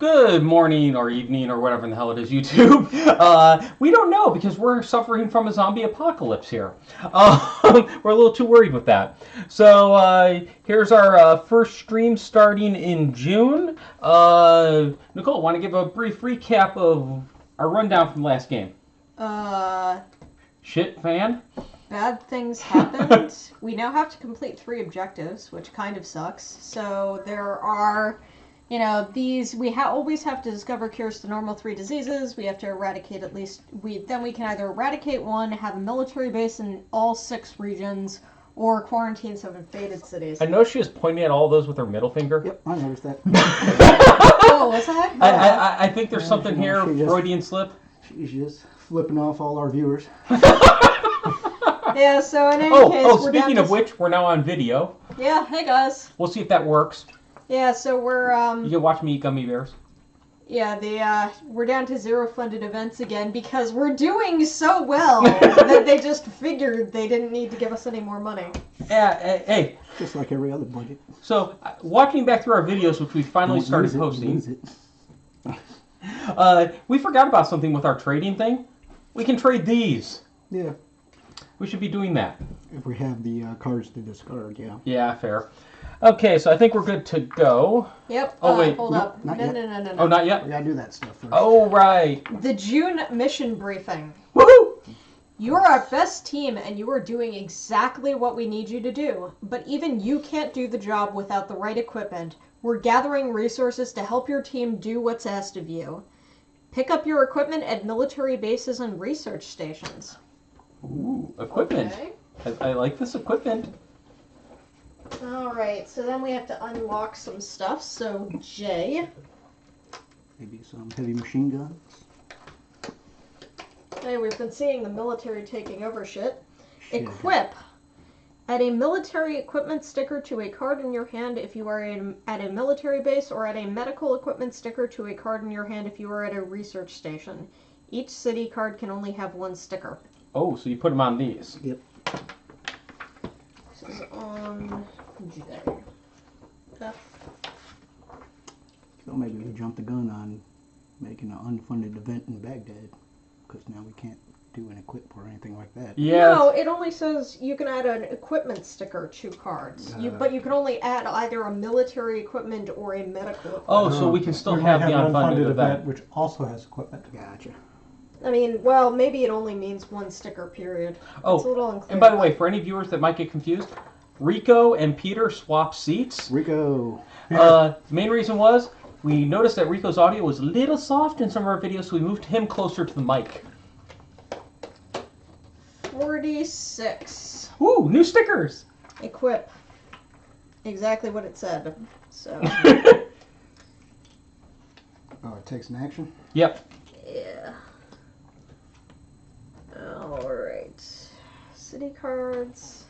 Good morning or evening or whatever in the hell it is, YouTube. We don't know because we're suffering from a zombie apocalypse here. We're a little too worried with that. So here's our first stream starting in June. Nicole, want to give a brief recap of our rundown from the last game? Shit, fan? Bad things happened. We now have to complete 3 objectives, which kind of sucks. So there are... these, we always have to discover cures to normal 3 diseases. We have to eradicate at least, then we can either eradicate 1, have a military base in all 6 regions, or quarantine some invaded cities. I know she was pointing at all those with her middle finger. Yep, I noticed that. Oh, what's that? I think there's something here, Freudian slip. She's just flipping off all our viewers. Yeah, so in any case, we're speaking of which, we're now on video. Yeah, hey guys. We'll see if that works. Yeah, so we're You can watch me eat gummy bears. Yeah, we're down to 0 funded events again because we're doing so well that they just figured they didn't need to give us any more money. Hey. Just like every other budget. So, watching back through our videos, which we finally started posting, we forgot about something with our trading thing. We can trade these. Yeah. We should be doing that. If we have the cards to discard, yeah. Yeah, fair. Okay, so I think we're good to go. Yep. Oh, wait. Hold up. Not No. Oh, not yet? We gotta do that stuff first. Oh, right. The June mission briefing. Woohoo! You are our best team and you are doing exactly what we need you to do. But even you can't do the job without the right equipment. We're gathering resources to help your team do what's asked of you. Pick up your equipment at military bases and research stations. Ooh, equipment. Okay. I like this equipment. Alright, so then we have to unlock some stuff. So, J. Maybe some heavy machine guns. Hey, we've been seeing the military taking over shit. Equip. Add a military equipment sticker to a card in your hand if you are at a military base, or add a medical equipment sticker to a card in your hand if you are at a research station. Each city card can only have 1 sticker. Oh, so you put them on these. Yep. This is on J. F. So maybe we jump the gun on making an unfunded event in Baghdad. Because now we can't do an equip or anything like that. Yeah. No, it only says you can add an equipment sticker to cards. But you can only add either a military equipment or a medical equipment. Oh, so we can still have the unfunded event. which also has equipment. Gotcha. I mean, well, maybe it only means 1 sticker, period. Oh, it's a little unclear. And by the way, for any viewers that might get confused, Rico and Peter swapped seats. Rico. Main reason was we noticed that Rico's audio was a little soft in some of our videos, so we moved him closer to the mic. 46. Ooh, new stickers! Equip. Exactly what it said. So. Oh, it takes an action? Yep. Yeah. Alright. City cards.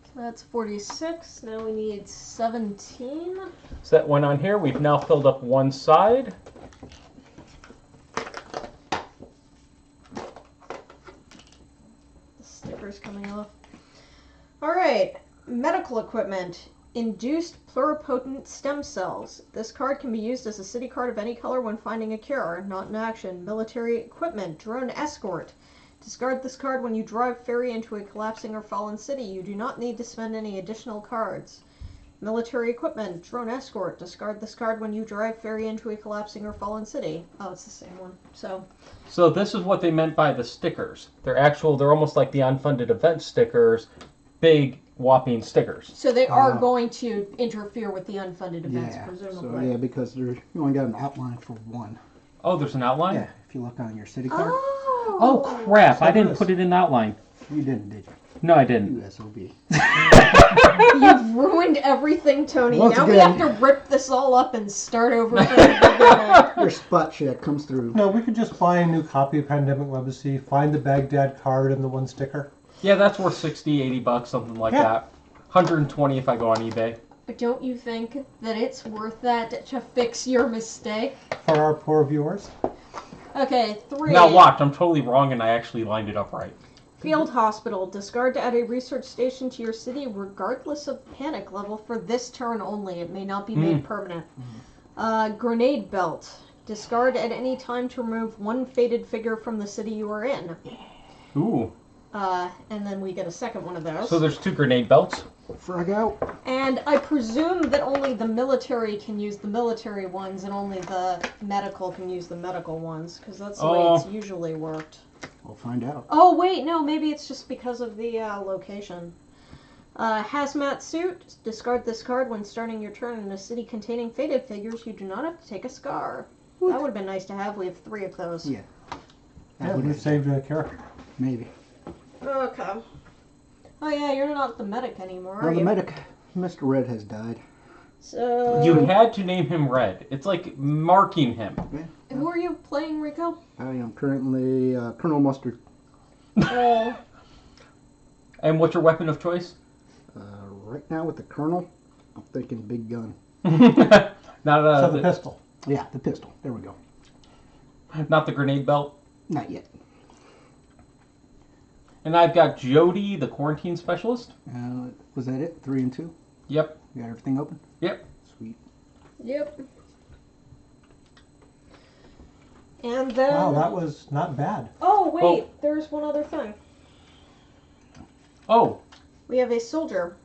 So that's 46. Now we need 17. So that went on here. We've now filled up 1 side. The sticker's coming off. Alright. Medical equipment. Induced pluripotent stem cells. This card can be used as a city card of any color when finding a cure. Not in action. Military equipment. Drone escort. Discard this card when you drive ferry into a collapsing or fallen city. You do not need to spend any additional cards. Military equipment. Drone escort. Discard this card when you drive ferry into a collapsing or fallen city. Oh, it's the same one. So this is what they meant by the stickers. They're almost like the unfunded event stickers. Big, whopping stickers. So they are going to interfere with the unfunded events, presumably. So, yeah, because you only got an outline for 1. Oh, there's an outline? Yeah, if you look on your city card. Oh crap, I didn't put it in the outline. You didn't, did you? No, I didn't. You SOB. You've ruined everything, Tony. Once now again, we have to rip this all up and start over from the beginning. Your spot check comes through. No, we could just buy a new copy of Pandemic Legacy, find the Baghdad card and the 1 sticker. Yeah, that's worth 60, 80 bucks, something like that. 120 if I go on eBay. But don't you think that it's worth that to fix your mistake? For our poor viewers. Okay, 3. Now watch, I'm totally wrong and I actually lined it up right. Field hospital. Discard to add a research station to your city regardless of panic level for this turn only. It may not be made permanent. Grenade belt. Discard at any time to remove one faded figure from the city you are in. Ooh. And then we get a second one of those. So there's 2 grenade belts. Frag out. And I presume that only the military can use the military ones and only the medical can use the medical ones, because that's the way it's usually worked. We'll find out. Oh, wait, no, maybe it's just because of the location. Hazmat suit. Discard this card when starting your turn in a city containing faded figures. You do not have to take a scar. That would have been nice to have. We have 3 of those. Yeah. Yeah, would have saved a character. Maybe. Okay. Oh yeah, you're not the medic anymore, are Well, the you? medic, Mr. Red, has died. So... You had to name him Red. It's like marking him. Who are you playing, Rico? I am currently Colonel Mustard. Oh. And what's your weapon of choice? Right now with the Colonel, I'm thinking big gun. Not So the pistol. Yeah, the pistol. There we go. Not the grenade belt. Not yet. And I've got Jody, the quarantine specialist. Was that it? 3 and 2? Yep. You got everything open? Yep. Sweet. Yep. And then... Wow, that was not bad. Oh, wait, there's one other thing. Oh. We have a soldier.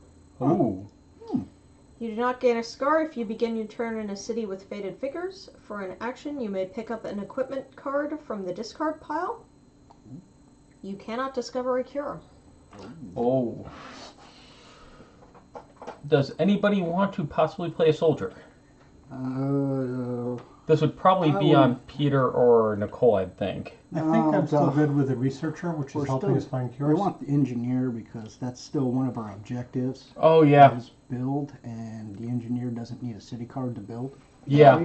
Ooh. You do not gain a scar if you begin your turn in a city with faded figures. For an action, you may pick up an equipment card from the discard pile. You cannot discover a cure. Oh. Does anybody want to possibly play a soldier? This would probably be on Peter or Nicole, I think. I think I'm still good with the researcher, which is helping us find cures. We want the engineer because that's still one of our objectives. Oh, yeah. Is build, and the engineer doesn't need a city card to build. Yeah.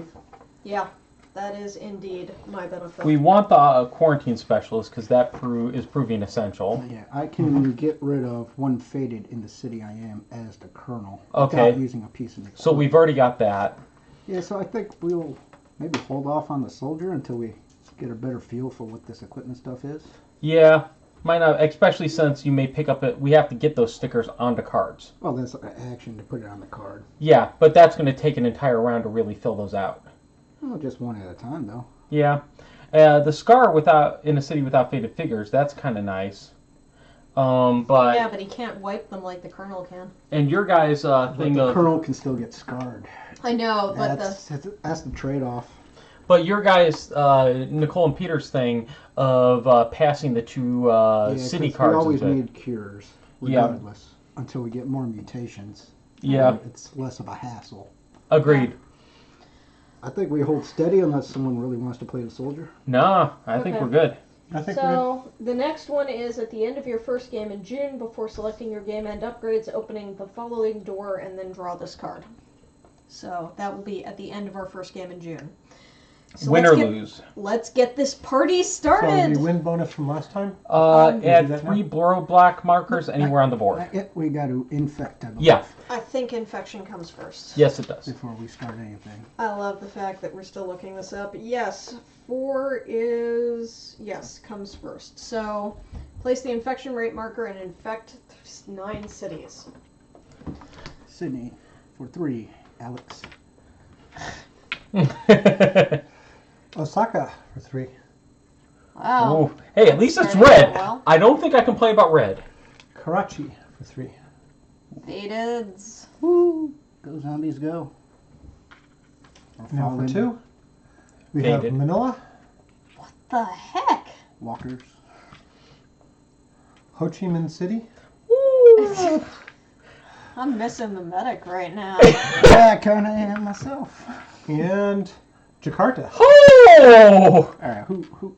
Yeah, that is indeed my benefit. We want the quarantine specialist because that is proving essential. Yeah, I can get rid of one faded in the city I am as the colonel. Okay. Without using a piece of the So we've already got that. Yeah, so I think we'll maybe hold off on the soldier until we get a better feel for what this equipment stuff is. Yeah. Might not, especially since you may pick up it. We have to get those stickers onto cards. Well, that's an action to put it on the card. Yeah, but that's going to take an entire round to really fill those out. Well, just one at a time, though. Yeah. The scar in a city without faded figures, that's kind of nice. But yeah, but he can't wipe them like the colonel can. And your guys' thing the of colonel can still get scarred. I know, but that's the trade-off. But your guys, Nicole and Peter's thing of passing the 2 city cards. We always into, need cures, regardless, until we get more mutations. Yeah. It's less of a hassle. Agreed. I think we hold steady unless someone really wants to play the soldier. Nah, I think Okay. we're good. I think So, the next one is at the end of your first game in June, before selecting your game end upgrades, opening the following door and then draw this card. So, that will be at the end of our first game in June. So Win or lose. Let's get this party So started! the win bonus from last time? Add that 3 now? blur black markers anywhere on the board. We got to infect them. Yeah. I think infection comes first. Yes, it does. Before we start anything. I love the fact that we're still looking this up. Yes, 4 is... Yes, comes first. So, place the infection rate marker and infect 9 cities. Sydney for 3. Alex. Osaka for 3. Wow. Oh, hey, at least it's Starting out red. well. I don't think I complain about red. Karachi for 3. Fadeds. Woo! Go zombies, go. Or Now for fallen 2, we Faded. have Manila, The heck? Walkers. Ho Chi Minh City, Woo! I'm missing the medic right now. Yeah, I kind of am myself. and Jakarta. Oh! Alright, who?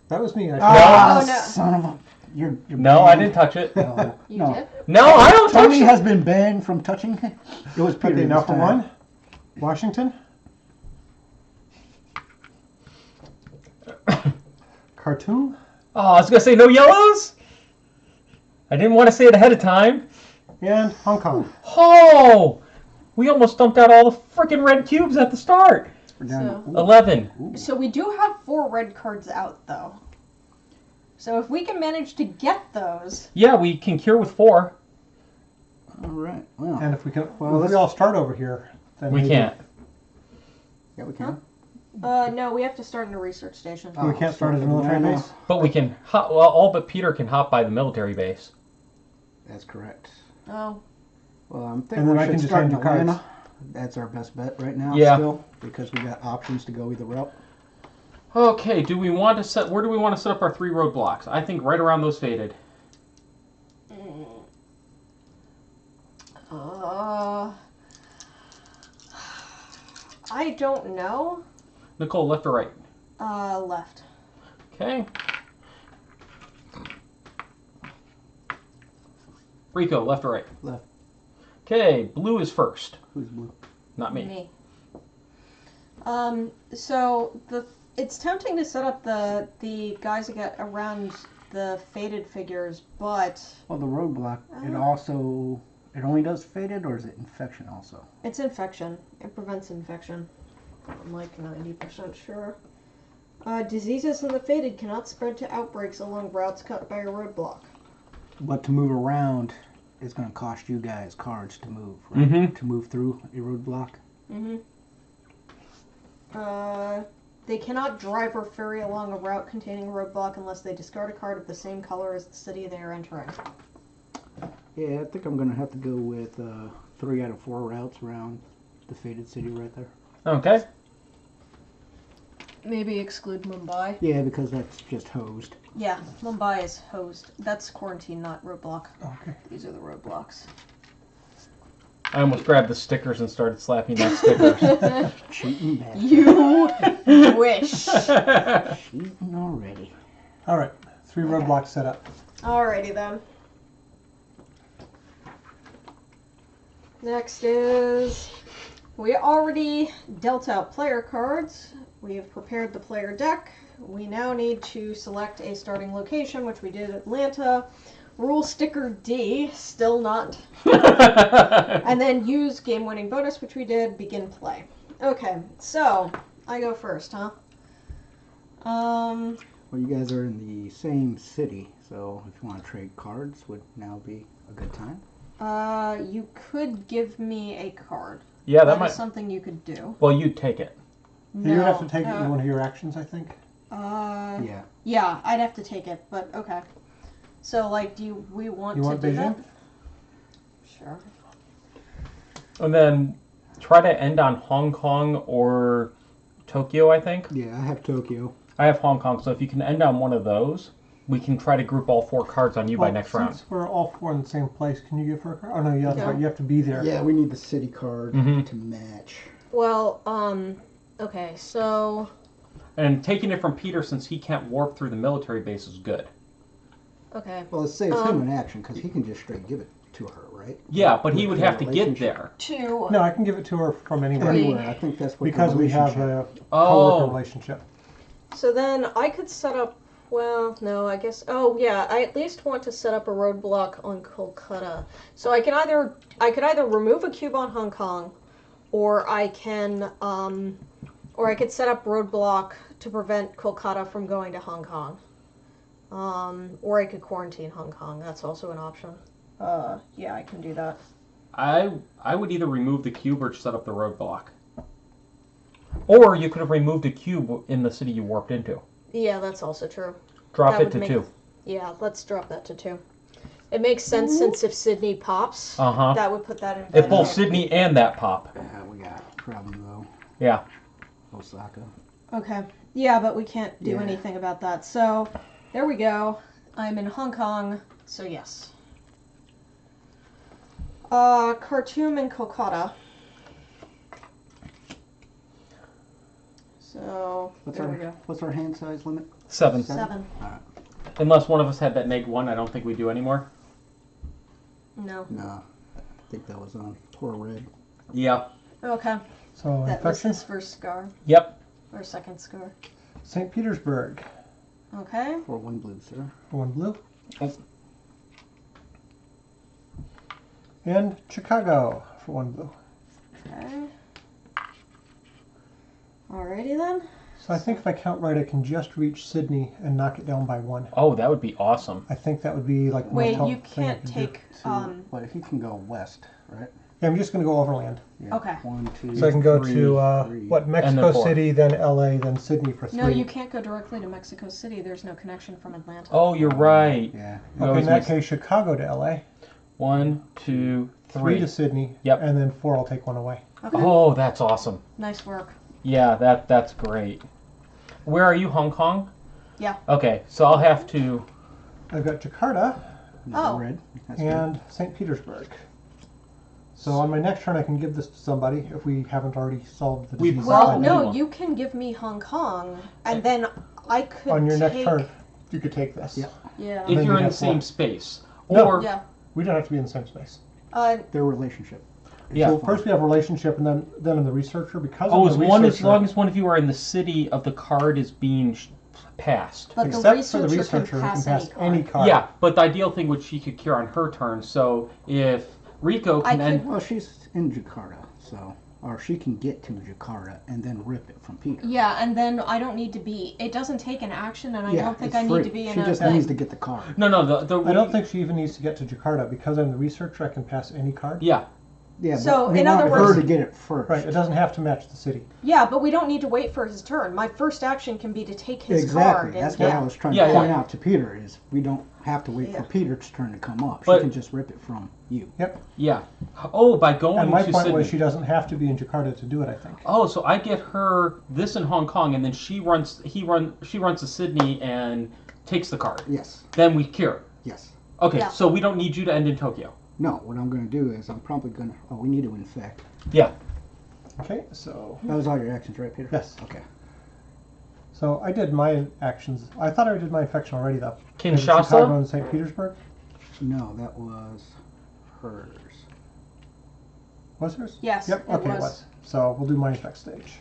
That was me, actually. Ah, Oh, no. son of a... You're No, I banned. didn't touch it. No, You no. did? No, I don't touch Tony it. has been banned from touching it. It was Peter Okay, now this for time. 1, Washington, Khartoum, Oh, I was going to say no yellows. I didn't want to say it ahead of time. and Hong Kong. Oh! We almost dumped out all the freaking red cubes at the start. We're down to- 11. Ooh. So we do have 4 red cards out, though. So if we can manage to get those... Yeah, we can cure with 4. All right. Well, And if we can, Well, if let's- we all start over here, then We maybe- can't. Yeah, we can. No, we have to start in a research station. We can't start at a military Atlanta. base? But we can hop, well, all but Peter can hop by the military base. That's correct. Oh. Well, I'm thinking And then we I should can just start in hand you cards. Atlanta. That's our best bet right now. Yeah. Still, because we got options to go either route. Okay, do we want to set, where do we want to set up our 3 roadblocks? I think right around those faded. I don't know. Nicole, left or right? Left. Okay. Rico, left or right? Left. Okay, blue is first. Who's blue? Not me. So it's tempting to set up the guys that get around the faded figures, but Well, the roadblock, it only does faded, or is it infection also? it's infection. It prevents infection. I'm like 90% sure. Diseases in the faded cannot spread to outbreaks along routes cut by a roadblock. But to move around is going to cost you guys cards to move, right? Mhm. To move through a roadblock. Mm-hmm. They cannot drive or ferry along a route containing a roadblock unless they discard a card of the same color as the city they are entering. Yeah, I think I'm going to have to go with 3 out of 4 routes around the faded city right there. Okay. Maybe exclude Mumbai. Yeah, because that's just hosed. Yeah, Mumbai is hosed. That's quarantine, not roadblock. Okay. These are the roadblocks. I almost grabbed the stickers and started slapping that stickers. Cheating back. You wish. Cheating already. All right. 3 roadblocks set up. Alrighty then. Next is, we already dealt out player cards. We have prepared the player deck. We now need to select a starting location, which we did Atlanta. Rule sticker D, still not. And then use game-winning bonus, which we did. Begin play. Okay, so I go first, huh? Well, you guys are in the same city, so if you want to trade cards, would now be a good time. You could give me a card. Yeah, that That might. is something you could do. Well, you'd take it. You would have to take it in one of your actions, I think. Yeah. Yeah, I'd have to take it, but okay. So, like, we want You to want do Beijing? that? Sure. And then try to end on Hong Kong or Tokyo, I think. Yeah, I have Tokyo. I have Hong Kong, so if you can end on one of those, we can try to group all 4 cards on you by Well, next round. Since we're all 4 in the same place, can you give her a card? Oh, no, that's No. right. You have to be there. Yeah, we need the city card Mhm. to match. Well, okay, so... And taking it from Peter, since he can't warp through the military base, is good. Okay. Well, it saves him an action because he can just straight give it to her, right? Yeah, but he With would their have to get relationship. there. 2. No, I can give it to her from anywhere. Three. Anywhere, I think that's what Because the we have relationship- a co-worker Oh, relationship. So then I could set up... Well, no, I guess... Oh, yeah, I at least want to set up a roadblock on Kolkata. So I could either remove a cube on Hong Kong, or I can, or I could set up roadblock to prevent Kolkata from going to Hong Kong. Or I could quarantine Hong Kong. That's also an option. Yeah, I can do that. I would either remove the cube or set up the roadblock. Or you could have removed a cube in the city you warped into. Yeah, that's also true. Drop That it would to make- 2. Yeah, let's drop that to 2. It makes sense since if Sydney pops, Uh-huh. that would put that in If bad both shape. Sydney and that pop. Yeah, we got a problem though. Yeah. Osaka. Okay. Yeah, but we can't do Yeah. anything about that. So, there we go. I'm in Hong Kong, so yes. Khartoum and Kolkata. So, there we go. What's our hand size limit? 7. 7. Unless one of us had that -1, I don't think we do anymore. No. No, I think that was on poor red. Yeah. Okay. So, That was infection. his first scar. Yep. Or second scar. St. Petersburg Okay. For 1 blue, sir. for 1 blue. Oh. And Chicago for 1 blue. Okay. Alrighty then. So I think if I count right, I can just reach Sydney and knock it down by 1. Oh, that would be awesome. I think that would be like the most Wait, helpful you thing I can't could do. take, But he can go west, right? Yeah, I'm just going to go overland. Yeah. Okay. 1, 2, So I can go 3, to, 3. what, Mexico four. City, then LA, then Sydney for 3. No, you can't go directly to Mexico City. There's no connection from Atlanta. Oh, you're right. Yeah. You Okay, always in that mix- case, Chicago to LA, 1, 2, 3 3. to Sydney, Yep. and then 4 I'll take one away. Okay. Oh, that's awesome. Nice work. Yeah, that's great. Where are you, Hong Kong? Yeah. Okay, so I'll have to. I've got Jakarta Another Oh. red. That's good. and St. Petersburg. So on my next turn, I can give this to somebody if we haven't already solved the We disease. Well, Probably no, one. you can give me Hong Kong, and then I could On your next take... turn, you could take this. Yeah. Yeah. If then you're you in the have same one. space, No. or Yeah. We don't have to be in the same space. Their relationship. Yeah. So first we have relationship, and then in the researcher, because oh, I'm as the one as researcher, long as one of you are in the city of the card is being passed. But the except for the researcher researcher, can who pass any card. Yeah, but the ideal thing would she could cure on her turn. So if Rico I can end, could- Well, she's in Jakarta, so or she can get to Jakarta and then rip it from Peter. Yeah, and then I don't need to be... It doesn't take an action, and I Yeah, don't think it's I need free. to be in She a just thing. needs to get the card. no, I don't think she even needs to get to Jakarta because I'm the researcher. I can pass any card. Yeah, Yeah, So, but we in other want words- her to get it first. Right. It doesn't have to match the city. Yeah, but we don't need to wait for his turn. My first action can be to take his Exactly. card. That's and, what yeah. I was trying Yeah, to yeah. point out to Peter is we don't have to wait Yeah. for Peter's turn to come up. But- She can just rip it from you. yeah. Oh, by going And my to point Sydney. was she doesn't have to be in Jakarta to do it. I think. Oh, so I get her this in Hong Kong, and then she runs to Sydney and takes the card. Yes. Then we cure. Yes. Okay, Yeah. so we don't need you to end in Tokyo. No, what I'm going to do is I'm probably going to... Oh, we need to infect. Yeah. Okay. So That was all your actions, right, Peter? Yes. Okay. So I did my actions. I thought I did my infection already though. In Kinshasa? Chicago and St. Petersburg. No, that was hers. Was hers? Yes, Yep. it Okay, it was. was. So we'll do my infect stage.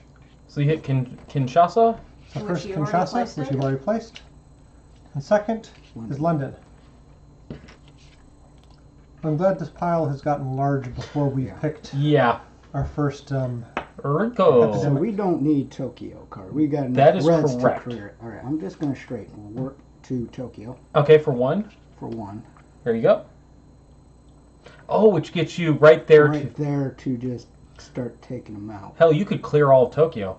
So you hit Kinshasa. So Which first you already Kinshasa, placed which it? you've already placed, and second is London. I'm glad this pile has gotten large before we Yeah. picked Yeah. our first. Rico. So we don't need Tokyo card. We got enough That is reds correct. to clear it. All right, I'm just going to straighten. We'll work to Tokyo Okay, for one. for one. There you go. Oh, which gets you right there Right to. there to just start taking them out. Hell, you could clear all of Tokyo.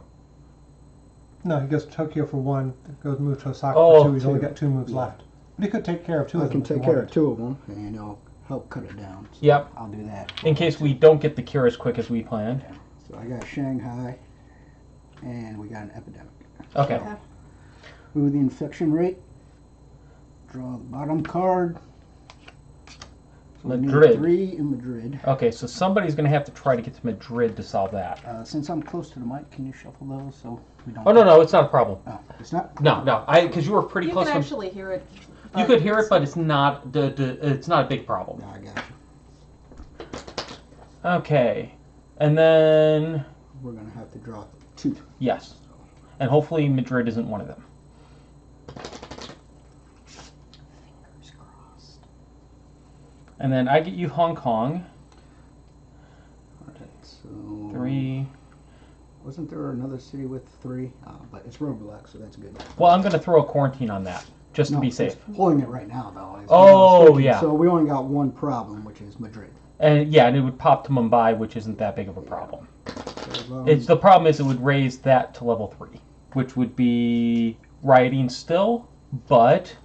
No, he goes to Tokyo for one. Goes move to Osaka Oh, for two. He's only two. got 2 moves Yeah. left. But he could take care of 2 I of them. can if he take care of wanted. 2 of them, and it'll help cut it down. So Yep. I'll do that. In case we don't get the cure as quick as we planned. So I got Shanghai, and we got an epidemic. Okay. Okay. Move the infection rate. Draw the bottom card. So we need Madrid. 3 in Madrid. Okay, so somebody's going to have to try to get to Madrid to solve that. Since I'm close to the mic, can you shuffle those so we don't... Oh, no, it's not a problem. Oh, it's not? No, because you were pretty You close can to. actually hear it. You could hear it, but it's not it's not a big problem. No, I got you. Okay, and then We're going to have to draw 2. yes, and hopefully Madrid isn't one of them. Fingers crossed. And then I get you Hong Kong. Alright, so... 3. Wasn't there another city with 3? But it's roadblock, so that's good. Well, I'm going to throw a quarantine on that just to No, be it's safe. holding it right now, though. is what I Oh, was thinking. yeah. So we only got one problem, which is Madrid. And yeah, and it would pop to Mumbai, which isn't that big of a problem. So as long It's as- the problem is it would raise that to level 3, which would be rioting still, but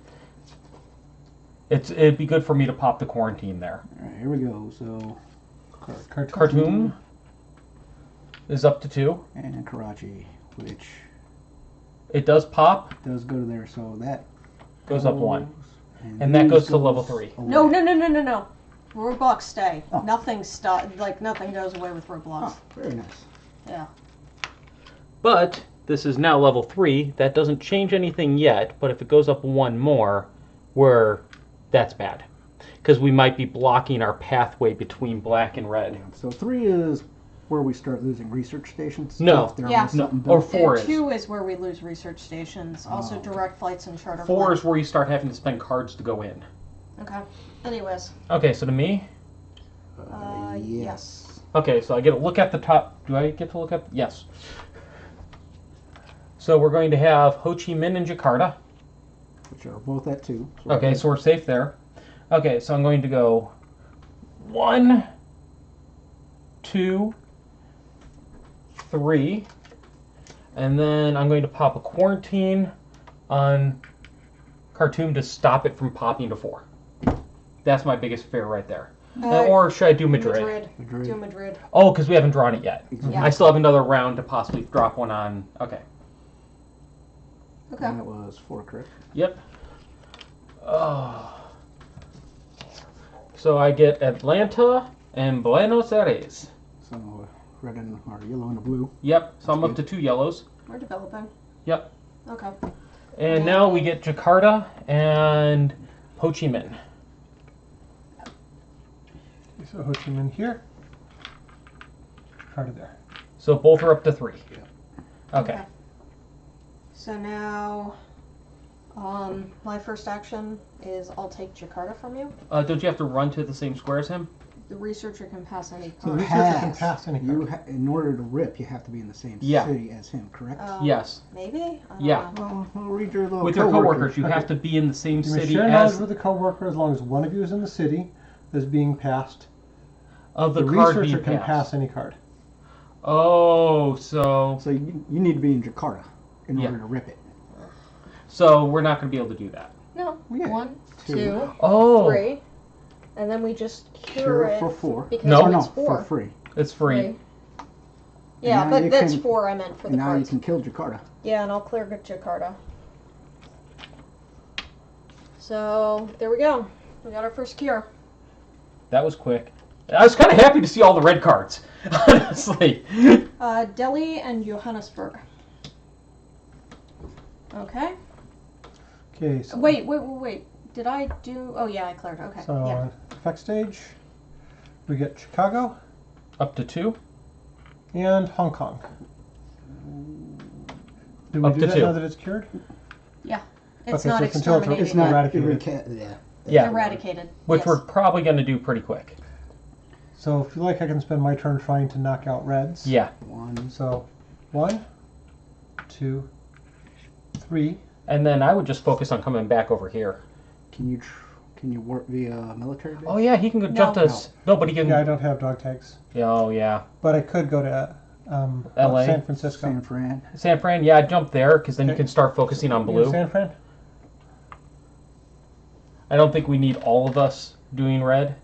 it'd be good for me to pop the quarantine there. Alright, here we go. So, Khartoum is up to 2. and Karachi, which It does pop, does go to there. So that goes up 1. and And that these goes to level 3. away. No. Roadblocks stay. Oh. Nothing nothing goes away with roadblocks. Oh, very nice. Yeah. But this is now level 3. That doesn't change anything yet, but if it goes up 1 more, that's bad. Because we might be blocking our pathway between black and red. So 3 is where we start losing research stations. No. If there Yeah. was something Or built. 4 And is. 2 is where we lose research stations. Also Oh. direct flights and charter 4 flights. is where you start having to spend cards to go in. Okay. Anyways. Okay, so to me, Yes. okay, so I get to look at the top. Do I get to look at? Yes. So we're going to have Ho Chi Minh and Jakarta. Which are both at 2. Okay, so we're safe there. Okay, so I'm going to go 1, 2, 3, and then I'm going to pop a quarantine on Khartoum to stop it from popping to 4. That's my biggest fear right there. Or should I do Madrid? Madrid. Do Madrid. Oh, because we haven't drawn it yet. Exactly. Yeah. I still have another round to possibly drop one on. Okay. Okay. And that was 4, correct? Yep. Oh. So I get Atlanta and Buenos Aires. So red and or yellow and a blue. Yep. So I'm That's up to 2 yellows. We're developing. Yep. Okay. And now we get Jakarta and Ho Chi Minh. So Ho Chi Minh here. Jakarta there. So both are up to 3. Okay. So now, my first action is I'll take Jakarta from you. Don't you have to run to the same square as him? The researcher can pass any So the card. researcher can pass any You card. in order to rip, you have to be in the same Yeah. city as him, correct? Yes. Maybe? I don't Yeah. know. Well, read your little With your coworker. coworkers, you have to be in the same You may city share knowledge as with a coworker as long as one of you is in the city that's being passed. of The the card researcher being can passed. pass any card. Oh, so So you need to be in Jakarta in Yeah. order to rip it. we're not going to be able to do that. No. Yeah. 1, 2. 2, Oh, 3. And then we just cure Cure it for 4. because No. no, it's 4. for free. it's free. 3. Yeah, now but you that's can- 4 I meant for the And now you cards. can kill Jakarta. Yeah, and I'll clear Jakarta. So, there we go. We got our first cure. That was quick. I was kind of happy to see all the red cards, honestly. Delhi and Johannesburg. Okay. Okay, so Wait. Did I do... Oh, yeah, I cleared. Okay. so Yeah. on effect stage, we get Chicago Up to 2. and Hong Kong. Do we Up do to that 2. now that it's cured? It's Okay, not so it's until it's exterminated. It's not Eradicated. yeah. Yeah, Eradicated. which yes. we're probably going to do pretty quick. So if you like, I can spend my turn trying to knock out reds. Yeah. 1. So 1, 2, 3. And then I would just focus on coming back over here. Can you work via military base? Oh, yeah, he can go jump to... No, but he can... Yeah, I don't have dog tags, Oh, yeah. but I could go to LA? San Francisco. San Fran. San Fran, yeah, jump there, because then you Okay. can start focusing on You in blue. San Fran? I don't think we need all of us doing red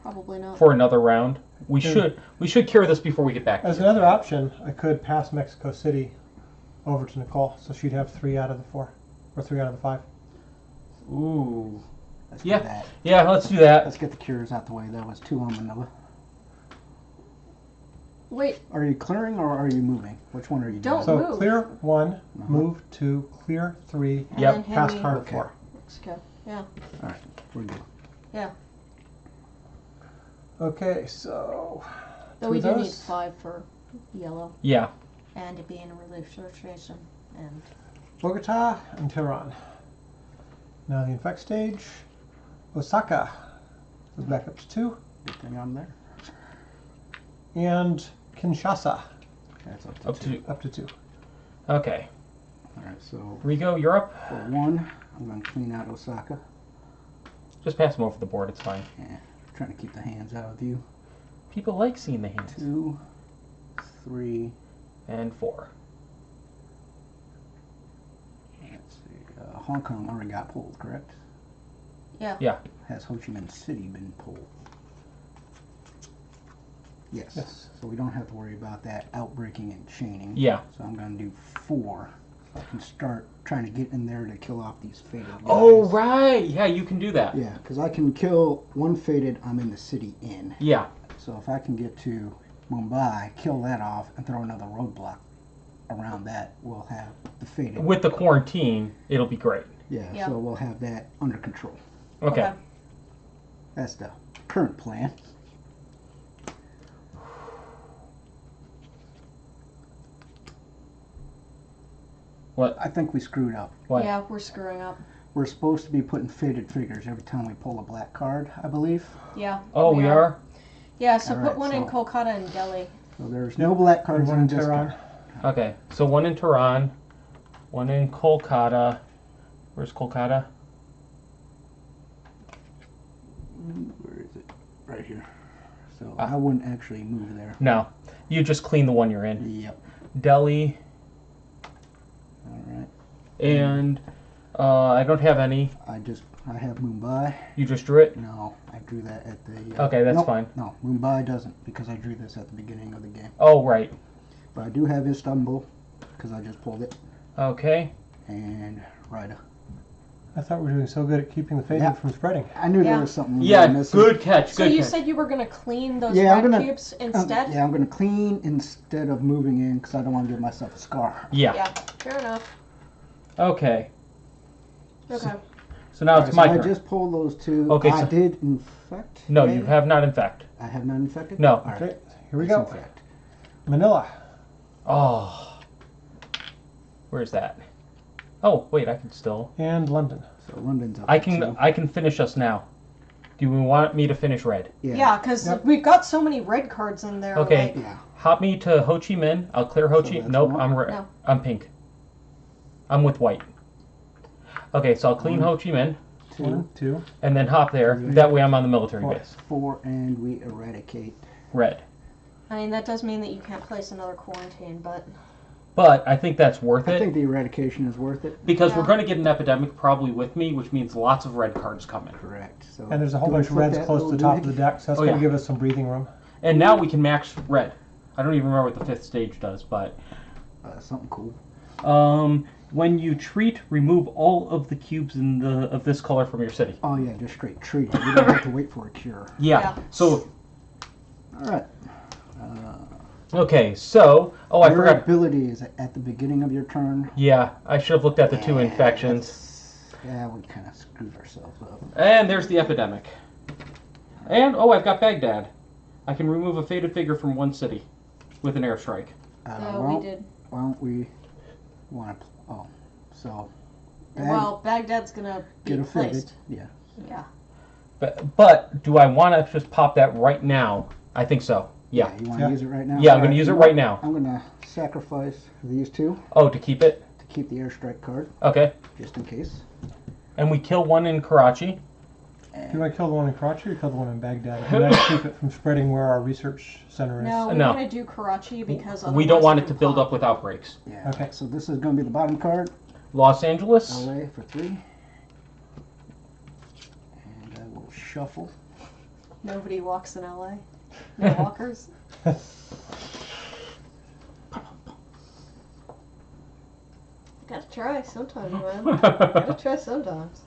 Probably not. for another round. We Yeah. should cure this before we get back. As another option, I could pass Mexico City over to Nicole, so she'd have 3 out of the 4, or 3 out of the 5. Ooh. Let's Yeah. do that. Yeah, let's do that. Let's get the cures out the way. That was 2 on Manila. Wait, Are you clearing or are you moving? Which one are you Don't doing? So move. clear 1, Uh-huh. move 2, clear 3, and Yep. then hand pass me card Okay. 4. Mexico. Yeah. We're good. Okay, so Though two we of do need those. 5 for yellow Yeah. and to be in a relief situation. And Bogota and Tehran. Now the infect stage, Osaka goes back up to 2, Good thing I'm there. and Kinshasa That's up to Up 2. to... up to 2. Okay. Alright, so Rigo, you're up. for 1, I'm going to clean out Osaka. Just pass them over the board, it's fine. Yeah, trying to keep the hands out of you. People like seeing the hands. 2, 3, And 4. let's see. Hong Kong already got pulled, correct? yeah. Yeah. Has Ho Chi Minh City been pulled? Yes. Yes. So we don't have to worry about that outbreaking and chaining. Yeah. So I'm going to do 4. So I can start trying to get in there to kill off these faded guys. Oh, right. Yeah, you can do that. Yeah, because I can kill one faded I'm in the city in. Yeah. So if I can get to Mumbai, kill that off, and throw another roadblock around that, we'll have the faded. With the quarantine, it'll be great. Yeah, Yeah. so we'll have that under control. Okay. That's the current plan. What? I think we screwed up. What? Yeah, we're screwing up. We're supposed to be putting faded figures every time we pull a black card, I believe. Yeah. Oh, we are? Yeah, so Alright, put one in so- Kolkata and Delhi. So there's no black cards One in in this Tehran. card. Okay. So one in Tehran, one in Kolkata. Where's Kolkata? Where is it? Right here. So I wouldn't actually move there. No. You just clean the one you're in. Yep. Delhi. Alright. And I don't have any. I have Mumbai. You just drew it? No, I drew that at the... Okay, that's nope, fine. No, Mumbai doesn't, because I drew this at the beginning of the game. Oh, right. But I do have Istanbul, because I just pulled it. Okay. And Rida. I thought we were doing so good at keeping the fading Yeah. from spreading. I knew Yeah. there was something Yeah, missing. good catch. So Good you catch. said you were going to clean those Yeah, I'm red gonna- cubes instead? Yeah, I'm going to clean instead of moving in, because I don't want to give myself a scar. Yeah. Yeah, fair enough. Okay. Okay. So now it's Alright, my so turn. I just pulled those two. Okay, I so- did infect. No, A. you have not infect. I have not infected? No. Alright, Okay, here we let's go. infect. Manila. Oh. Where's that? Oh, wait, I can still. And London. So London's up I to can two. I can finish us now. Do you want me to finish red? Yeah, because Yep. we've got so many red cards in there. Okay. Like, Yeah. Hop me to Ho Chi Minh. I'll clear Ho So Chi. that's Nope, one? I'm red. No. I'm pink. I'm with white. Okay, so I'll clean One. Ho Chi Minh 1, 2. and then hop there. Three. That way I'm on the military Four. base. 4, and we eradicate. Red. I mean, that does mean that you can't place another quarantine, but But I think that's worth I it think the eradication is worth it. because we're Yeah. going to get an epidemic probably with me, which means lots of red cards coming. Correct. So And there's a whole do we bunch of flip reds that close to the little top of the doohickey? deck, so that's Oh, going to yeah. give us some breathing room. And now we can max red. I don't even remember what the 5th stage does, but Something cool. when you treat, remove all of the cubes of this color from your city. Oh yeah, just straight treat it. You don't have to wait for a cure. Yeah. Yeah. So All right. okay. So I Your forgot. ability is at the beginning of your turn. Yeah, I should have looked at the 2 Yeah, infections. Yeah, we kind of screwed ourselves up. And there's the epidemic. And I've got Baghdad. I can remove a faded figure from one city with an airstrike. Well, we did. Why don't we want to? Oh, so. Well, Baghdad's going to be get a faded. placed. Yeah. Yeah. But do I want to just pop that right now? I think so. Yeah. You want to Yeah. use it right now? Yeah, I'm going to Alright, use it you know right what? now. I'm going to sacrifice these two Oh, to keep it? to keep the airstrike card, Okay. just in case. And we kill one in Karachi. Do you want to kill the one in Karachi or kill the one in Baghdad? And then keep it from spreading where our research center is. No, we No. want to do Karachi because We don't want it otherwise to can build pop. up with outbreaks. Yeah. Okay. So this is going to be the bottom card. Los Angeles. LA for 3. And I will shuffle. Nobody walks in LA. No walkers. Gotta try sometimes, man. Gotta try sometimes.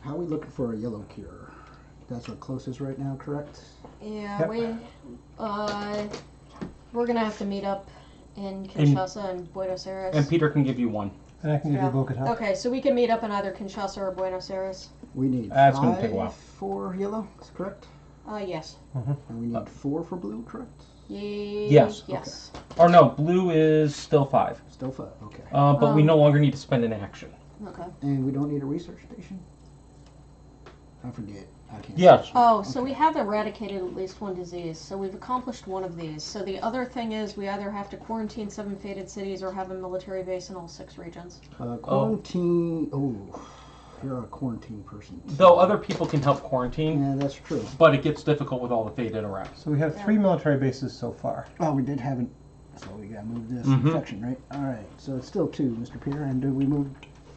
How are we looking for a yellow cure? That's our closest right now, correct? Yeah, Yep. we're gonna have to meet up in Kinshasa and Buenos Aires. And Peter can give you one. And I can give Yeah. you Bogota. Okay, so we can meet up in either Kinshasa or Buenos Aires. We need That's gonna 5 take a while. for yellow, that's correct? Yes. And we need 4 for blue, correct? Yes. Yes. Or no, blue is still 5. Still 5, okay. But we no longer need to spend an action. Okay. And we don't need a research station? I forget. I can't. Yes. Oh, so we have eradicated at least one disease, so we've accomplished one of these. So the other thing is we either have to quarantine 7 faded cities or have a military base in all 6 regions. Quarantine. Oh, you're a quarantine person. Though other people can help quarantine, Yeah, that's true. but it gets difficult with all the faded around. So we have 3 military bases so far. Oh, we did have it. So we gotta move this Mhm. section, right? All right. So it's still 2, Mr. Peter. And did we move?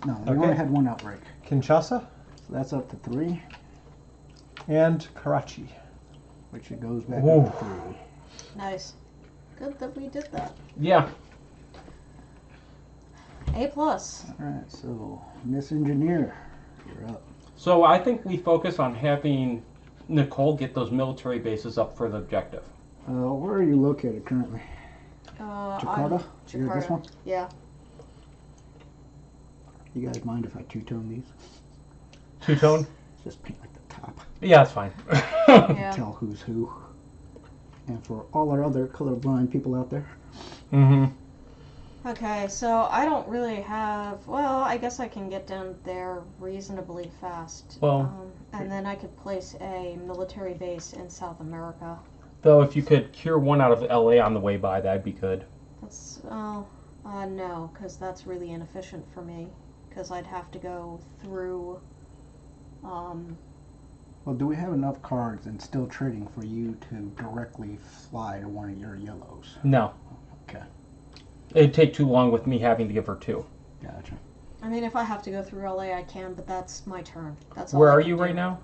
No, we Okay. only had 1 outbreak. Kinshasa So that's up to 3, and Karachi. which it goes back Ooh. up to 3. Nice. Good that we did that. Yeah. A+. All right. So Miss Engineer, you're up. So I think we focus on having Nicole get those military bases up for the objective. Where are you located currently? Jakarta? Jakarta? You're this one? Yeah. You guys mind if I two-tone these? Two-tone? Just paint like the top. Yeah, that's fine. Yeah. Tell who's who. And for all our other colorblind people out there, Mm-hmm. Okay, so I don't really have. Well, I guess I can get down there reasonably fast. Well- and then I could place a military base in South America. Though if you could cure one out of LA on the way by, that'd be good. That's no, because that's really inefficient for me. Because I'd have to go through Well, do we have enough cards and still trading for you to directly fly to one of your yellows? No. Okay. It'd take too long with me having to give her 2. Gotcha. I mean, if I have to go through LA, I can, but that's my turn. That's all Where I are can you do. right now?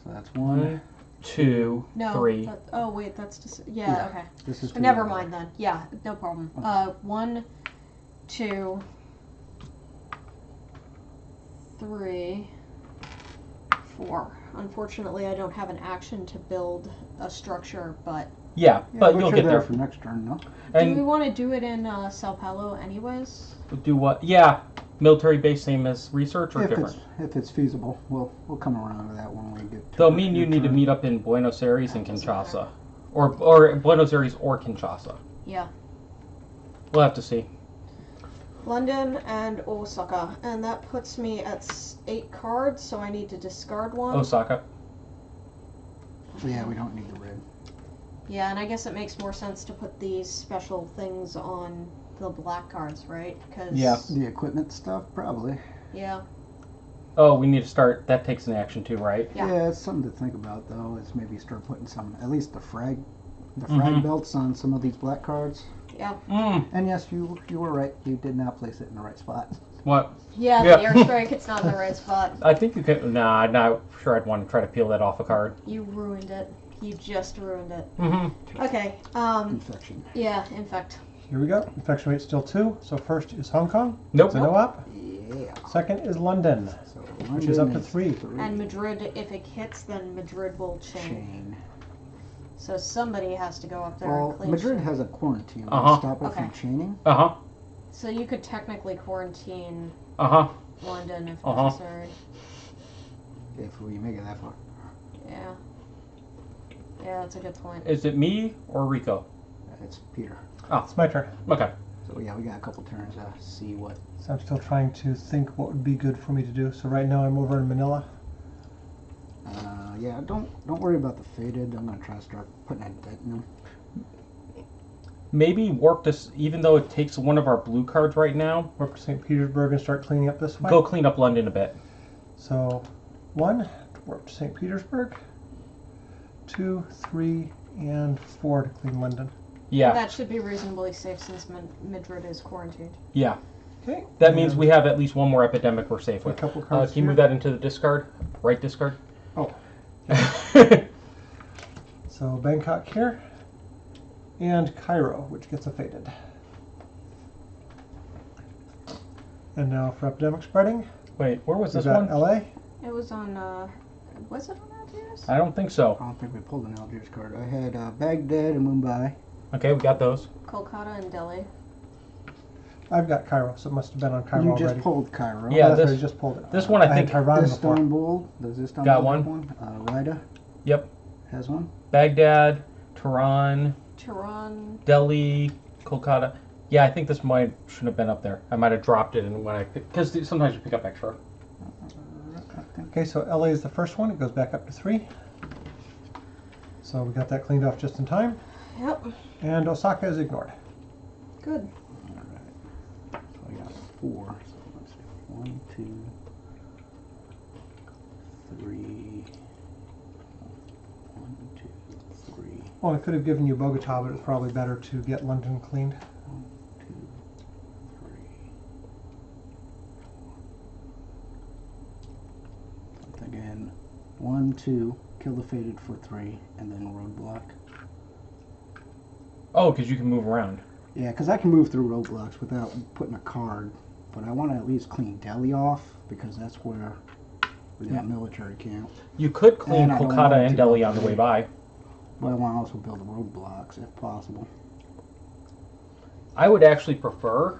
So that's 1, 2, No. 3. Oh wait, that's just Yeah. okay. This is 2 Never yellow. mind then. Yeah, no problem. Okay. 1, 2, 3, 4. Unfortunately, I don't have an action to build a structure, but Yeah, but you'll you're get there there. for next turn, no? do we And want to do it in Sao Paulo anyways? do what? Yeah, military base, same as research, or If different? it's feasible, we'll come around to that when we get to Though me and you your need to turn. meet up in Buenos Aires and Doesn't Kinshasa, or Buenos Aires or Kinshasa. Yeah. We'll have to see. London and Osaka, and that puts me at 8 cards, so I need to discard one. Osaka. So yeah, we don't need the red. Yeah, and I guess it makes more sense to put these special things on the black cards, right? Because Yeah. The equipment stuff, probably. Yeah. Oh, we need to start. That takes an action too, right? Yeah. It's something to think about though. Is maybe start putting some, at least the frag Mhm. belts on some of these black cards. Yeah. And yes, you were right. You did not place it in the right spot. What? Yeah, Yeah. the airstrike, it's not in the right spot. I think you can. Nah, not sure. I'd want to try to peel that off a card. You ruined it. You just ruined it. Mm-hmm. Okay. Infection. Yeah, infect. Here we go. Infection rate still 2. So first is Hong Kong. Nope. So no op. Yeah. Second is London, So which is up to London 3. And Madrid, if it hits, then Madrid will chain. chain. So somebody has to go up there Well, and clean Madrid shit. has a quarantine. Will Uh-huh. stop it Okay. from chaining. Uh huh. So you could technically quarantine Uh huh. London if Uh-huh. necessary. If we make it that far. Yeah. Yeah, that's a good point. Is it me or Rico? It's Peter. It's my turn. Okay. So yeah, we got a couple turns to see what. So I'm still trying to think what would be good for me to do. So right now I'm over in Manila. Yeah, don't worry about the faded. I'm gonna try to start putting a dent in them. Maybe warp this, even though it takes one of our blue cards right now. Work to St. Petersburg and start cleaning up this way. Go clean up London a bit. So 1, warp to St. Petersburg. 2, 3, and 4 to clean London. Yeah. That should be reasonably safe since Madrid is quarantined. Yeah. Okay. That means we have at least one more epidemic we're safe A with. couple cards Can you move here. that into the discard? Right discard? Oh. So Bangkok here. And Cairo, which gets a faded. And now for epidemic spreading, Wait, where was we've this got one? LA. It was on, was it on Algiers? I don't think so. I don't think we pulled an Algiers card. I had Baghdad and Mumbai. Okay, we got those. Kolkata and Delhi. I've got Cairo, so it must have been on Cairo You already. just pulled Cairo. Yeah, That's right, this- I just pulled it. this one I had think- Tehran before. Istanbul. Does Istanbul Got have one. one? Rida Yep. has one. Baghdad, Tehran, Tehran. Delhi, Kolkata. Yeah, I think this might shouldn't have been up there. I might have dropped it and when I because sometimes you pick up extra. Okay, so LA is the first one. It goes back up to 3. So we got that cleaned off just in time. Yep. And Osaka is ignored. Good. Alright. So I got 4. So let's see. 1, 2, 3. 1, 2, 3. Well, I could have given you Bogota, but it's probably better to get London cleaned. 1, 2, 3. I'm thinking 1, 2, kill the faded for 3, and then roadblock. Oh, because you can move around. Yeah, because I can move through roadblocks without putting a card, but I want to at least clean Delhi off because that's where we got military camp. You could clean And I don't want Kolkata it and to Delhi go on the way through. by. But I want to also build roadblocks if possible. I would actually prefer,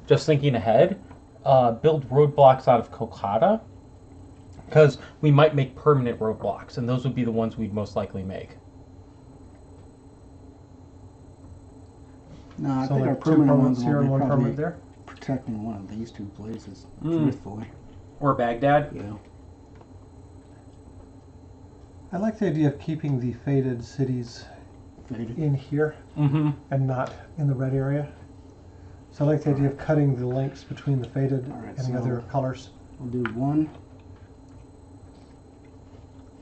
just thinking ahead, build roadblocks out of Kolkata. Because we might make permanent roadblocks, and those would be the ones we'd most likely make. No, I So think our like 2 permanent ones permanents here will and be 1 probably permanent there. protecting one of these 2 places, Mm. truthfully. Or Baghdad. Yeah. I like the idea of keeping the faded cities Faded. in here Mm-hmm. and not in the red area. So I like the idea of cutting the links between the faded Alright, and the so- other colors. We'll do 1,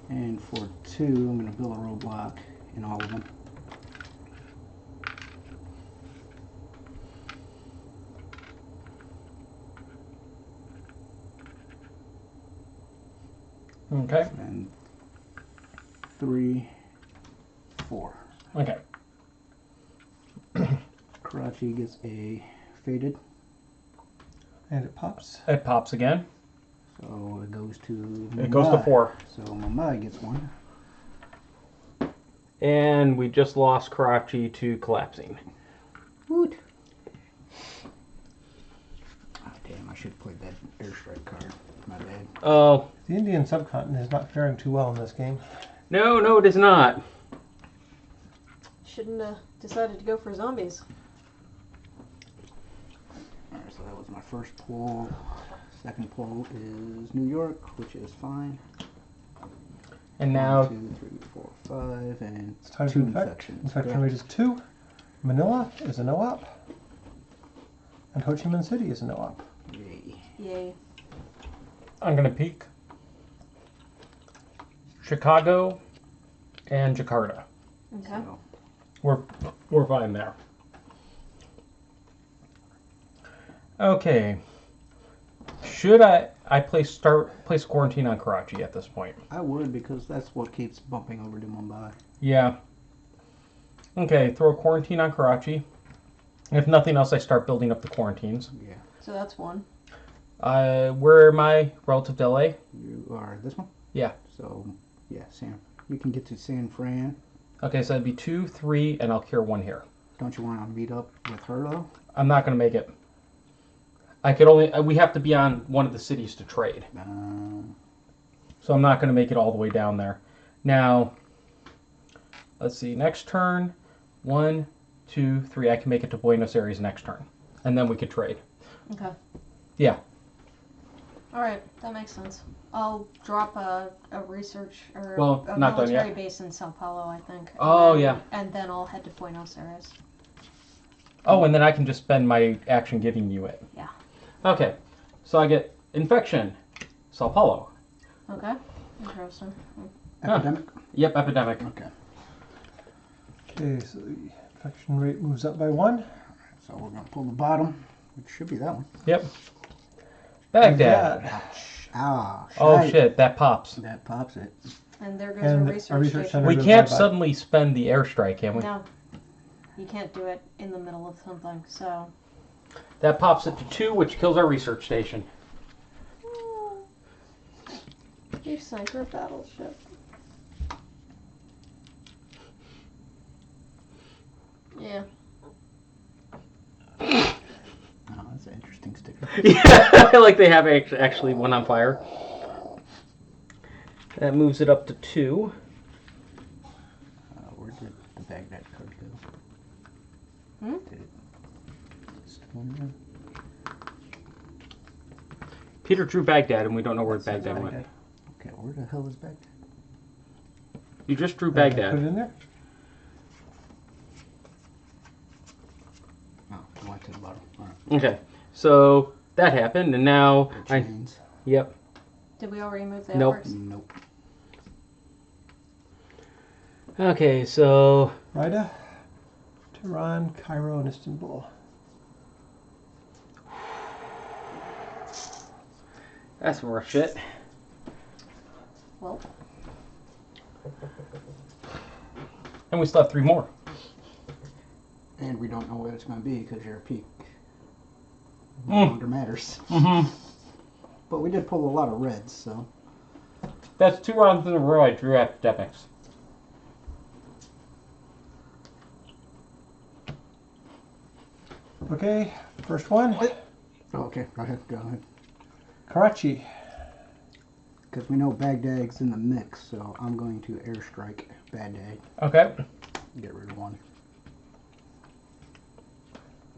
And for 2, I'm going to build a roadblock in all of them. Okay. And 3, 4. Okay. Karachi gets a faded, And it pops. It pops again. so it goes to It goes to Mumbai. 4. So Mumbai gets 1. And we just lost Karachi to collapsing. Woot. Oh, damn, I should have played that airstrike card. My bad. Oh, The Indian subcontinent is not faring too well in this game. no, it is not. Shouldn't have decided to go for zombies. Alright, so that was my first pull. Second pull is New York, which is fine. And now, 1, 2, 3, 4, 5, and It's time 2 to infect. infections. Infection Correct. rate is 2. Manila is a no-op. And Ho Chi Minh City is a no-op. Yay. Yay. I'm going to peek Chicago and Jakarta. Okay. So, We're fine there. Okay. Should I place quarantine on Karachi at this point? I would, because that's what keeps bumping over to Mumbai. Yeah. Okay, throw a quarantine on Karachi. If nothing else, I start building up the quarantines. Yeah. So that's 1. Where am I relative to LA? You are this one? Yeah. So, yeah, Sam. You can get to San Fran. Okay, so that'd be 2, 3, and I'll cure 1 here. Don't you want to meet up with her, though? I'm not going to make it. I could only... we have to be on one of the cities to trade. So I'm not going to make it all the way down there. Now, let's see. Next turn, 1, 2, 3. I can make it to Buenos Aires next turn. And then we could trade. Okay. Yeah. Alright, that makes sense. I'll drop a research or Well, a not done military yet. base in Sao Paulo, I think. And Oh, then- yeah. And then I'll head to Buenos Aires. Oh, and then I can just spend my action giving you it. Yeah. Okay. So I get infection. Sao Paulo. Okay. Interesting. Epidemic? Yep, epidemic. Okay. Okay, so the infection rate moves up by 1. So we're going to pull the bottom, which should be that one. Yep. Baghdad. Ah, Oh shit, that pops. That pops it. And there goes And a our research research station. center- We goes can't bye-bye. suddenly spend the airstrike, can we? No. You can't do it in the middle of something, so. That pops it to 2, which kills our research station. You sank our battleship. Yeah. Oh, that's an interesting sticker. Yeah, like they have actually one on fire. That moves it up to 2. Where did the Baghdad card go? Hmm? Did it still in there? Peter drew Baghdad, and we don't know where That says Baghdad went. Okay, where the hell is Baghdad? You just drew Put it Baghdad. in there. Oh, I went to the bottom. All right. Okay, so that happened, and now The chains. Yep. Did we already move the Nope. outbreaks? Nope. Okay, so Rida, Tehran, Cairo, and Istanbul. that's some rough shit. Well, And we still have 3 more. And we don't know what it's going to be because you're a peak. Mm. No longer matters. Mm-hmm. But we did pull a lot of reds, so. That's 2 rounds in a row I drew epidemics. Okay, first one. Oh, okay, go ahead. Karachi. Because we know Baghdad's in the mix, so I'm going to airstrike Baghdad. Okay. Get rid of 1.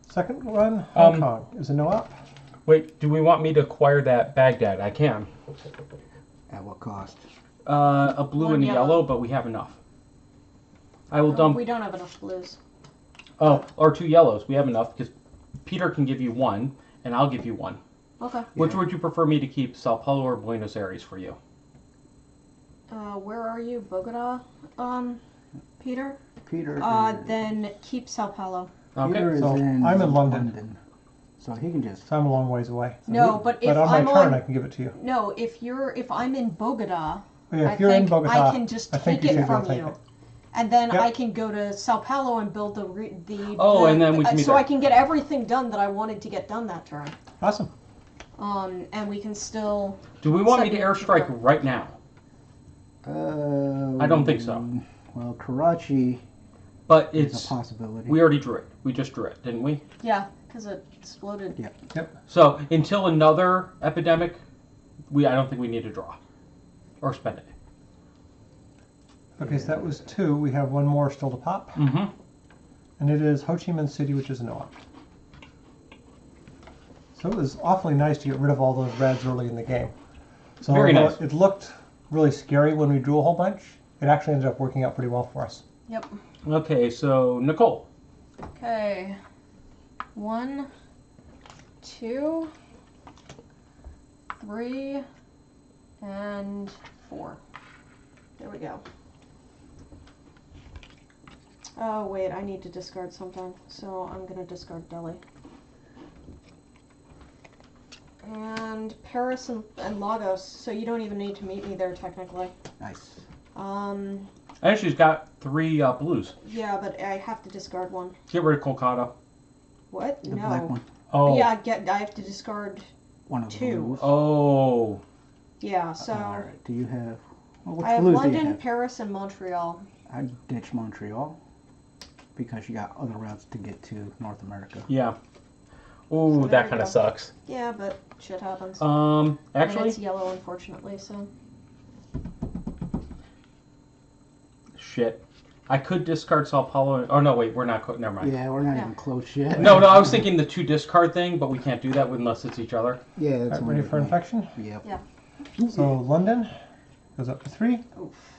Second one, Hong Kong is a no-op. Wait, do we want me to acquire that Baghdad? I can. At what cost? A blue One and a yellow. yellow, but we have enough. I will dump. we don't have enough blues. Oh, or 2 yellows. We have enough because Peter can give you 1, and I'll give you 1. Okay. Which Yeah. would you prefer me to keep, Sao Paulo or Buenos Aires for you? Where are you, Bogota? Peter? Peter. Then keep Sao Paulo. Okay. Peter is So in I'm in London. So he can just. So I'm a long ways away. No, but if But on my I'm turn, on, I can give it to you. no, if I'm in Bogota, Oh, yeah, I if you're in think Bogota, I can just I think take you it should be able from to take you, it. and then Yep. I can go to Sao Paulo and build And then we can meet so there. I can get everything done that I wanted to get done that turn. Awesome. And we can still. Do we want me to Second airstrike turn. right now? I don't think so. Well, Karachi But is it's a possibility. we already drew it. We just drew it, didn't we? Yeah, because it exploded. Yeah. So until another epidemic, I don't think we need to draw or spend it. Okay, so that was 2. We have one more still to pop. Mm-hmm. And it is Ho Chi Minh City, which is Noah. So it was awfully nice to get rid of all those reds early in the game. So Very although nice. it looked really scary when we drew a whole bunch, it actually ended up working out pretty well for us. Yep. Okay, so Nicole. Okay. 1, 2, 3, and 4. There we go. Oh, wait, I need to discard something, so I'm going to discard Delhi. And Paris and Lagos, so you don't even need to meet me there, technically. Nice. And she's got 3 blues. Yeah, but I have to discard one. Get rid of Kolkata. What? The No. black one. Oh. Yeah, I have to discard One of the 2. blues. Oh. Yeah, so All right. Do you have? Well, which I have blues do you London, have? Paris, and Montreal. I'd ditch Montreal because you got other routes to get to North America. Yeah. So Ooh, there that we kind of go. sucks. Yeah, but shit happens. And Actually, it's yellow, unfortunately, so. shit. I could discard Sao Paulo. Oh no, wait, we're not. Never mind. Yeah, we're not Yeah. even close yet. No, I was thinking the 2 discard thing, but we can't do that unless it's each other. Yeah, All that's right, ready for infection? Yep. Yeah. So London goes up to 3. Oof.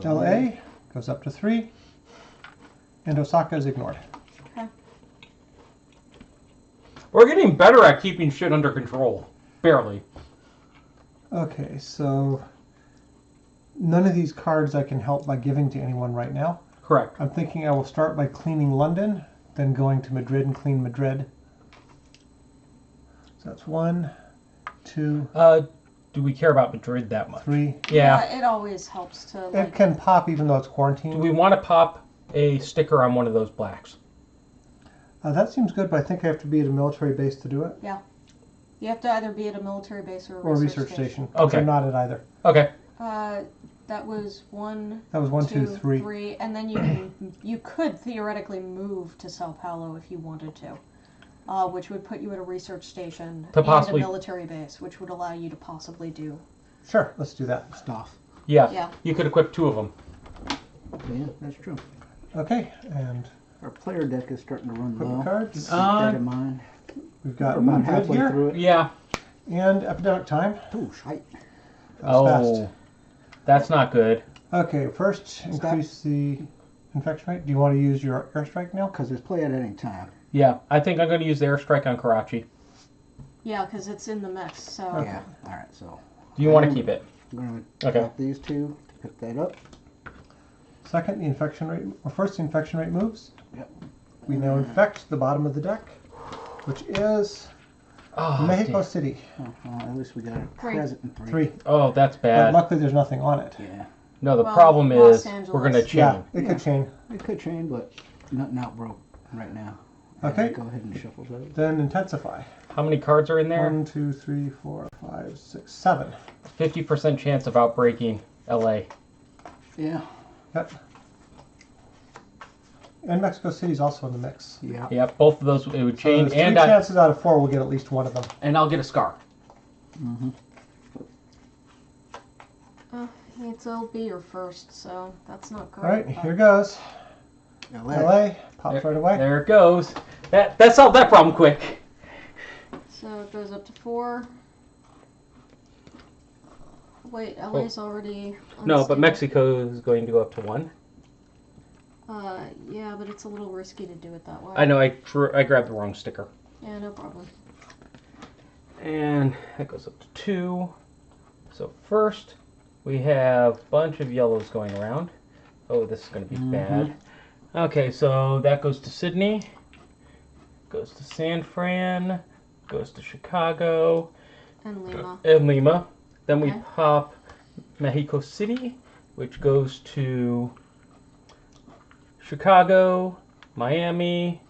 LA goes up to 3. And Osaka is ignored. We're getting better at keeping shit under control. Barely. Okay, so none of these cards I can help by giving to anyone right now. Correct. I'm thinking I will start by cleaning London, then going to Madrid and clean Madrid. So that's 1, 2, Do we care about Madrid that much? 3. Yeah. It always helps to, It like, can pop even though it's Do quarantined. we want to pop a sticker on one of those blacks? That seems good, but I think I have to be at a military base to do it. you have to either be at a military base or a Or a research research station. which Okay. I'm not at either. Okay. That was 1, That was 1, 2, 2, 3. 3, and then you could theoretically move to Sao Paulo if you wanted to, which would put you at a research station To and possibly- a military base, which would allow you to possibly do. Sure, let's do that. Stuff. Yeah. Yeah. You could equip 2 of them. Yeah, that's true. Okay, and Our player deck is starting to run equipment low. cards. Keep that in mind. We've We're got about Madrid halfway here through it. Yeah. and epidemic time. Oh, shite. That was Oh, that's not good. fast. Okay, first increase the infection rate. Do you want to use your airstrike now? Because it's play at any time. Yeah, I think I'm going to use the airstrike on Karachi. Yeah, because it's in the mix, so. Yeah. All right, so Do you want to keep it? I'm going to Okay. drop these 2 to pick that up. Second, the infection rate. Or first, the infection rate moves. Yep. We now infect the bottom of the deck, which is Oh, Mexico damn. City. Oh, well, at least we got a 3. present in 3. 3. Oh, that's But bad. luckily, there's nothing on it. Yeah. No, the Well, problem Los is Angeles. we're going to chain. Yeah, it Yeah. could chain. It could chain, but nothing out broke right now. Okay. Go ahead and shuffle those. Then intensify. How many cards are in there? 1, 2, 3, 4, 5, 6, 7. 50% chance of outbreaking LA. Yeah. Yep. And Mexico City's also in the mix. Yeah. Yep, both of those it would So chain, there's 3 and chances out of 4 we'll get at least one of them. I'll get a scar. Mm-hmm. It'll be your first, so that's not great. All right, but- here goes. LA. LA pops right away. There it goes. That solved that problem quick. So it goes up to 4. Wait, LA's already. No, but unstable. Mexico is going to go up to 1. Yeah, but it's a little risky to do it that way. I know, I grabbed the wrong sticker. Yeah, no problem. And that goes up to 2. So first, We have a bunch of yellows going around. Oh, this is going to be bad. Okay, so that goes to Sydney, goes to San Fran, goes to Chicago, And Lima. and Lima. Then we Okay. pop Mexico City, which goes to Chicago, Miami,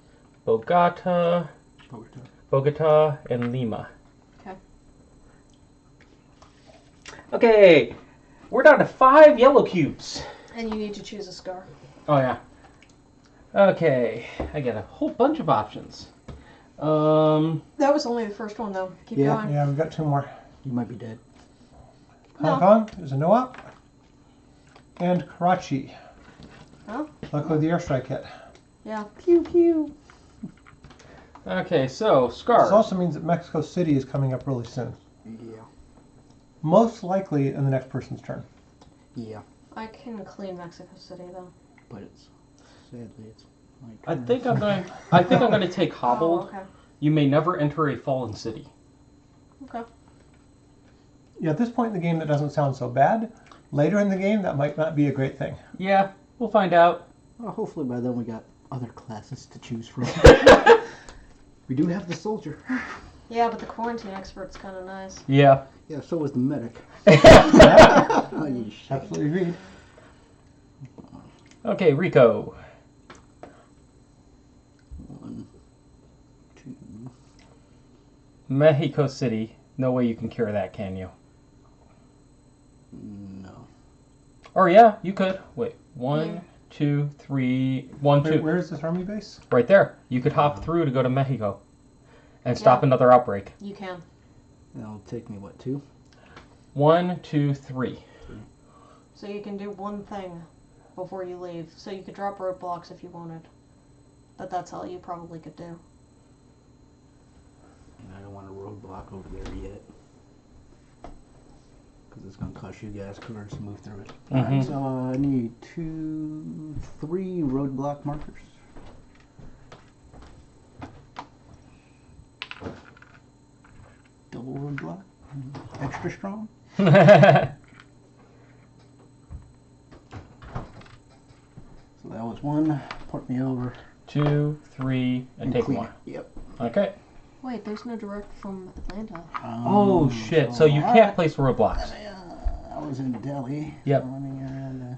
Bogota, and Lima. Okay. Okay, we're down to 5 yellow cubes. And you need to choose a scar. Oh yeah. Okay, I got a whole bunch of options. That was only the first one, though. Keep Yeah. going. Yeah, we've got 2 more. You might be dead. Hong No. Kong is a no-op. And Karachi. Oh. Luckily the airstrike hit. Yeah. Pew pew. Okay, so This Scar. also means that Mexico City is coming up really soon. Yeah. Most likely in the next person's turn. Yeah. I can clean Mexico City, though. But it's sadly it's my I turn. think I'm going to take Oh, Hobbled. okay. You may never enter a fallen city. Okay. Yeah, at this point in the game that doesn't sound so bad. Later in the game that might not be a great thing. Yeah, we'll find out. Well, hopefully by then we got other classes to choose from. We do have the soldier. Yeah, but the quarantine expert's kind of nice. Yeah. Yeah, so was the medic. Yeah, Oh, you shit. absolutely agreed. Okay, Rico. 1, 2. Mexico City. No way you can cure that, can you? No. Or yeah, you could. Wait, 1, 2, 3, 1, 2. Where is this army base? Right there. You could hop through to go to Mexico and stop Yeah. another outbreak. You can. That'll take me, what, 2? 1, 2, 3. So you can do one thing before you leave. So you could drop roadblocks if you wanted. But that's all you probably could do. And I don't want a roadblock over there yet. Because it's going to cost you guys cards to move through it. Alright, so I need 2, 3 roadblock markers. Double roadblock. Extra strong. So that was 1. Port me over. 2, 3, and take clean 1. it. Yep. Okay. Wait, there's no direct from Atlanta. Oh shit! So you can't place roadblocks. I was in Delhi. Yep. So let me add,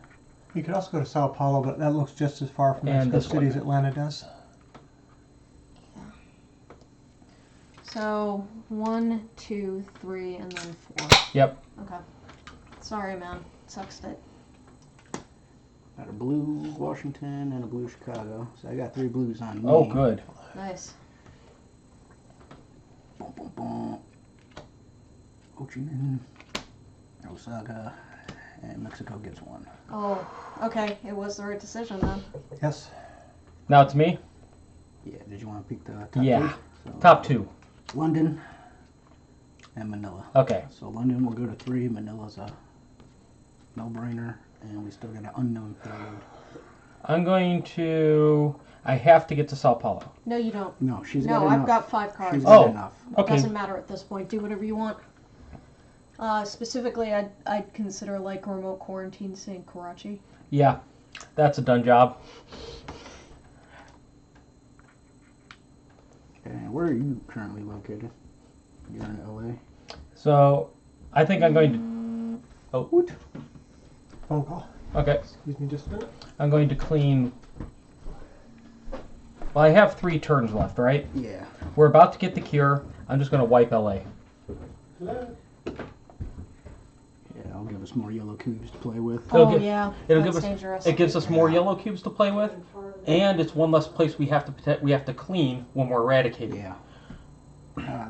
You could also go to Sao Paulo, but that looks just as far from And Mexico this City one. as Atlanta does. So 1, 2, 3, and then 4. Yep. Okay. Sorry, man. Sucks state. got a blue Washington and a blue Chicago. So I got 3 blues on me. Oh, good. Nice. Boom, boom, boom. Ho Chi Minh, Osaka, and Mexico gets 1. Oh, okay. It was the right decision then. Yes. Now it's me. Yeah, did you want to pick the top Yeah. 2? So, Top 2. London and Manila. Okay. So London will go to 3. Manila's a no-brainer. And we still got an unknown third. I'm going to. I have to get to Sao Paulo. No, you don't. No, she's got No, enough. I've got 5 cards. She's Oh. got enough. Okay. Doesn't matter at this point. Do whatever you want. Specifically, I'd consider like remote quarantine saying Karachi. Yeah, that's a done job. And where are you currently located? You're in LA. So, I think I'm going to. Oh, Phone call. okay. Excuse me just a minute. I'm going to clean. Well, I have 3 turns left, right? Yeah. We're about to get the cure. I'm just going to wipe LA. Hello? Yeah, I'll give us more yellow cubes to play with. It'll Oh give- yeah, it'll that's give us- dangerous. It gives us more yellow cubes to play with, and it's one less place we have to we have to clean when we're eradicating. Yeah.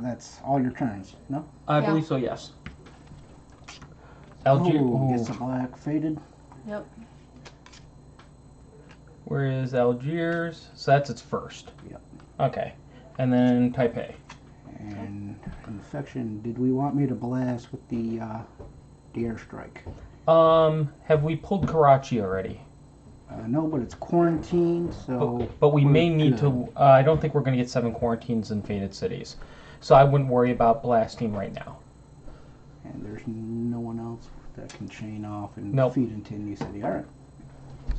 That's all your turns, no? I Yeah. believe so. Yes. Algiers. Ooh, gets the black faded. Yep. Where is Algiers? So that's its first. Yep. Okay. And then Taipei. And infection, did we want me to blast with the airstrike? Have we pulled Karachi already? No, but it's quarantined, so... But we we're may need good. to. I don't think we're going to get 7 quarantines in faded cities, so I wouldn't worry about blasting right now. And there's no one else that can chain off and Nope. feed into a new city. All right.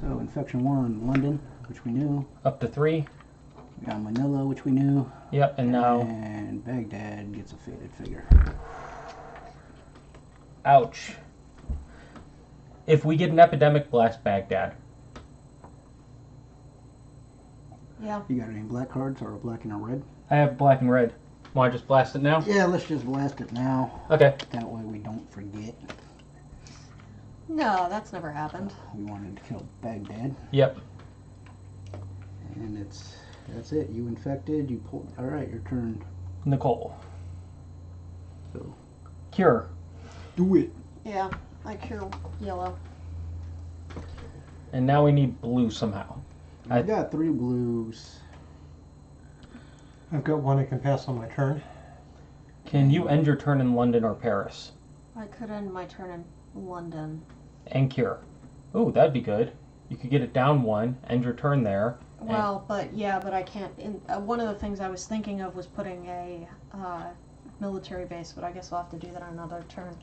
So infection 1, London, which we knew. Up to 3. We got Manila, which we knew. Yep, and now... And Baghdad gets a faded figure. Ouch. If we get an epidemic, blast Baghdad. Yeah. You got any black cards or a black and a red? I have black and red. Want to just blast it now? Yeah, let's just blast it now. Okay. That way we don't forget. No, that's never happened. We wanted to kill Baghdad. Yep. And that's it. You infected, you pulled. All right, your turn. Nicole. So Cure. do it. Yeah, I cure yellow. And now we need blue somehow. I've got 3 blues. I've got one I can pass on my turn. Can you end your turn in London or Paris? I could end my turn in London. And cure. Ooh, that'd be good. You could get it down 1, end your turn there. Well, but I can't. One of the things I was thinking of was putting a military base, but I guess I'll have to do that on another turn.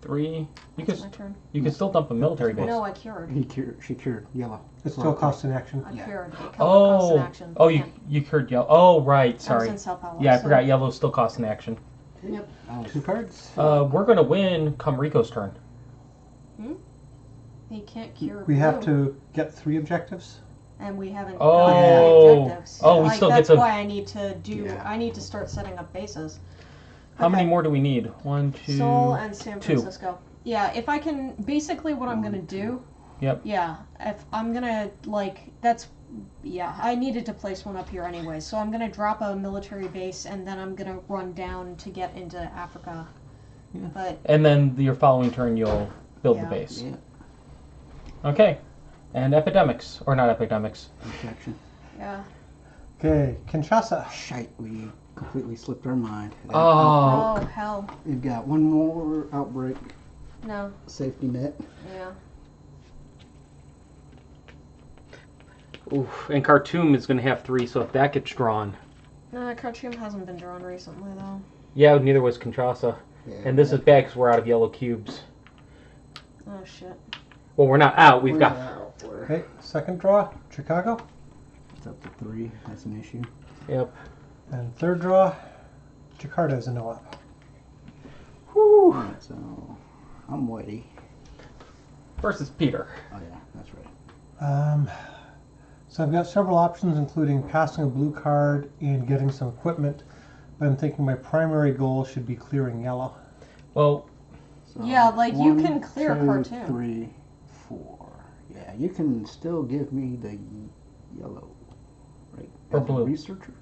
3. That's my turn. You can still dump a military base. No, I cured. She cured yellow. It still costs an action. I Yeah. cured. It costs an action. Oh, you cured yellow. Oh, right. I was Sorry. in Sao Paulo. Yeah, I so- forgot yellow still costs an action. Yep. 2 cards. We're gonna win come Rico's turn. He can't cure. We have blue, to get 3 objectives. and we haven't Oh. gotten any objectives. Oh, we like, still get that's to- why I need to do. Yeah. I need to start setting up bases. How many Okay. more do we need? 1, 2. Seoul and San 2. Francisco. Yeah, if I can, basically what I'm gonna do. Yep. Yeah, if I'm gonna I needed to place one up here anyway, so I'm gonna drop a military base and then I'm gonna run down to get into Africa. Yeah. But And then your following turn, you'll build the Yeah. base. Yeah. Okay. And epidemics, or not epidemics. Infection. yeah. Okay, Kinshasa. Shite, we completely slipped our mind. Oh. Oh hell, We've got 1 more outbreak no. safety net. Yeah. Oof. And Khartoum is gonna have 3, so if that gets drawn. No, Khartoum hasn't been drawn recently though. Yeah, neither was Kinshasa. Yeah, And this is bad because we're out of yellow cubes. Oh shit. Well, we're not out. We've we're got. out. We're- Okay, second draw, Chicago. It's up to 3. That's an issue. Yep. And third draw, Jakarta is a no-op. Whew. Alright, so I'm Whitey. Versus Peter. Oh yeah, that's right. So I've got several options, including passing a blue card and getting some equipment. But I'm thinking my primary goal should be clearing yellow. Well, So Yeah, like, you 1, can clear 2, Khartoum. 3, 4. Yeah, you can still give me the yellow, right? Or As a blue. researcher.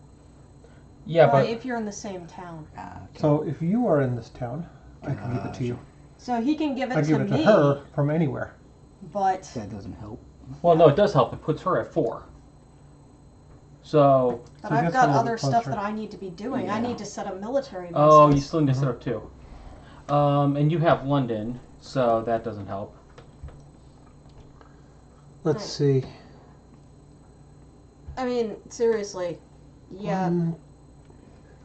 yeah, but if you're in the same town, Ah, okay. So if you are in this town, I can give it to you. so he can give it I to give it to me. her from anywhere. But that doesn't help. well, no, it does help. It puts her at 4. So, But So it I've gets got a little other bit stuff closer. that I need to be doing. I Yeah. need to set up military bases. oh, you still need to set up 2. And you have London, so that doesn't help. Let's see. I mean, seriously. Yeah.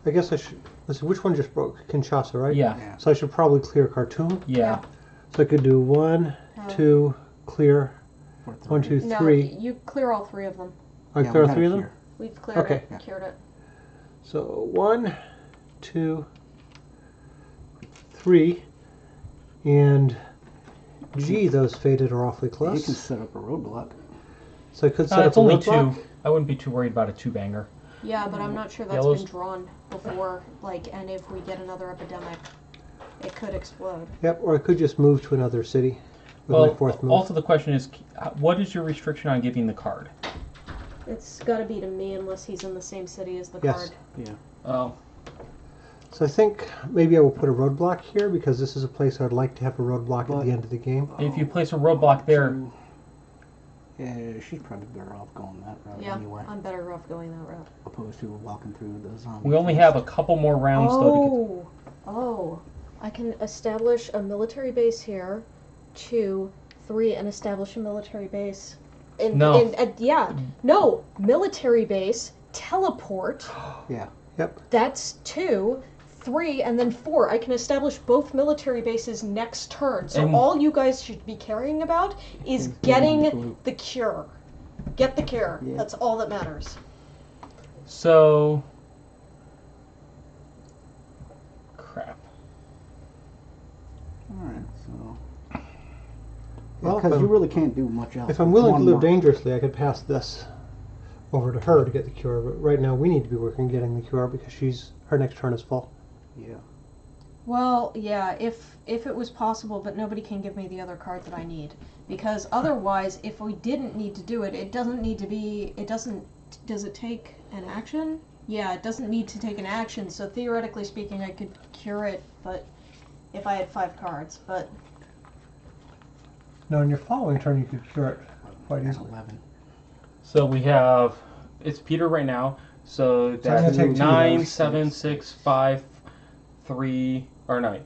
I guess I should. Let's see, which one just broke? Kinshasa, right? Yeah, Yeah. So I should probably clear Khartoum. yeah. So I could do 1, No. 2, clear. For 3. 1, 2, No, 3. you clear all 3 of them. I Yeah, clear we all 3 of gotta them? clear. We've cleared Okay. it. Yeah. Cured it. So 1, 2, 3. And gee, those faded are awfully You can close. set up a roadblock. So I could set up It's a only roadblock. 2. I wouldn't be too worried about a 2-banger. Yeah, but I'm not sure that's Yellow's- been drawn before. Like, and if we get another epidemic, it could explode. Yep, or I could just move to another city with Well, my 4th move. also the question is, what is your restriction on giving the card? It's got to be to me unless he's in the same city as the Yes. card. Yeah. Oh, So I think maybe I will put a roadblock here because this is a place I'd like to have a roadblock at But- the end of the game. if you place a roadblock there, Yeah, she's probably better off going that route Yeah, anyway, I'm better off going that route. opposed to walking through the zombie. we only forest. have a couple more rounds though Oh, I can establish a military base here. 2, 3, and establish a military base. No. Military base, teleport. Yeah. Yep. That's 2, 3 and then 4. I can establish both military bases next turn. So And- all you guys should be caring about is getting the cure. Get the cure. Yeah. That's all that matters. So, crap. Alright, so. Well, Because if you I'm- really can't do much else. If I'm willing to One live more. dangerously, I could pass this over to her to get the cure. But right now, we need to be working getting the cure because her next turn is full. Yeah. Well, yeah, if it was possible, but nobody can give me the other card that I need. Because otherwise, if we didn't need to do it, it doesn't need to be, does it take an action? Yeah, it doesn't need to take an action, so theoretically speaking, I could cure it, but if I had 5 cards, but... Now, in your following turn, you could cure it quite And easily. 11. So we have, it's Peter right now. So I'm that's gonna take 2 of 9, those. 7, 6, 5, 3, or 9.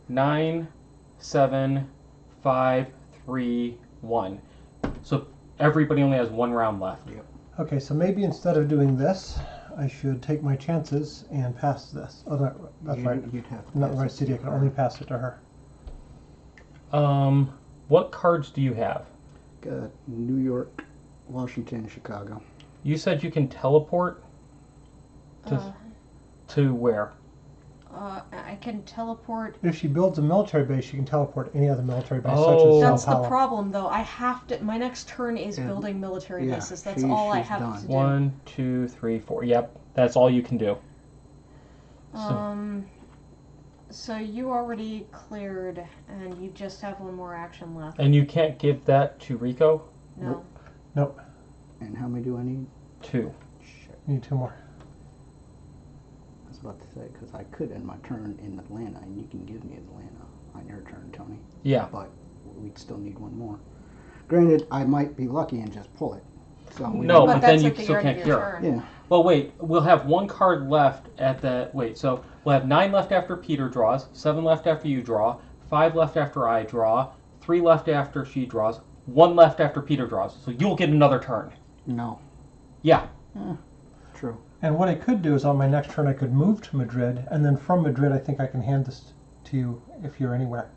9, 7, 5, 3, 1. So everybody only has 1 round left. Okay, so maybe instead of doing this, I should take my chances and pass this. Oh, no, that's right. You'd have to I'm not the pass right it city. I to can her. only pass it to her. What cards do you have? Got New York, Washington, Chicago. You said you can teleport to where? I can teleport... If she builds a military base, she can teleport any other military base, Oh. such as That's Sao Paulo. the problem, though. I have to... My next turn is Yeah. building military Yeah, bases. That's she's all I done. have to do. 1, 2, 3, 4. Yep, that's all you can do. So you already cleared, and you just have 1 more action left. And you can't give that to Rico? No. Nope. And how many do I need? 2. Shit. You need 2 more. I was about to say, because I could end my turn in Atlanta, and you can give me Atlanta on your turn, Tony. Yeah. But we'd still need 1 more. Granted, I might be lucky and just pull it. So we No, don't- but But then that's you at the still end can't of your cure. turn. Yeah. Well, wait. We'll have 1 card left at the... Wait, so we'll have 9 left after Peter draws, 7 left after you draw, 5 left after I draw, 3 left after she draws, 1 left after Peter draws. So you'll get another turn. No. Yeah. True. And what I could do is on my next turn, I could move to Madrid, and then from Madrid, I think I can hand this to you if you're anywhere.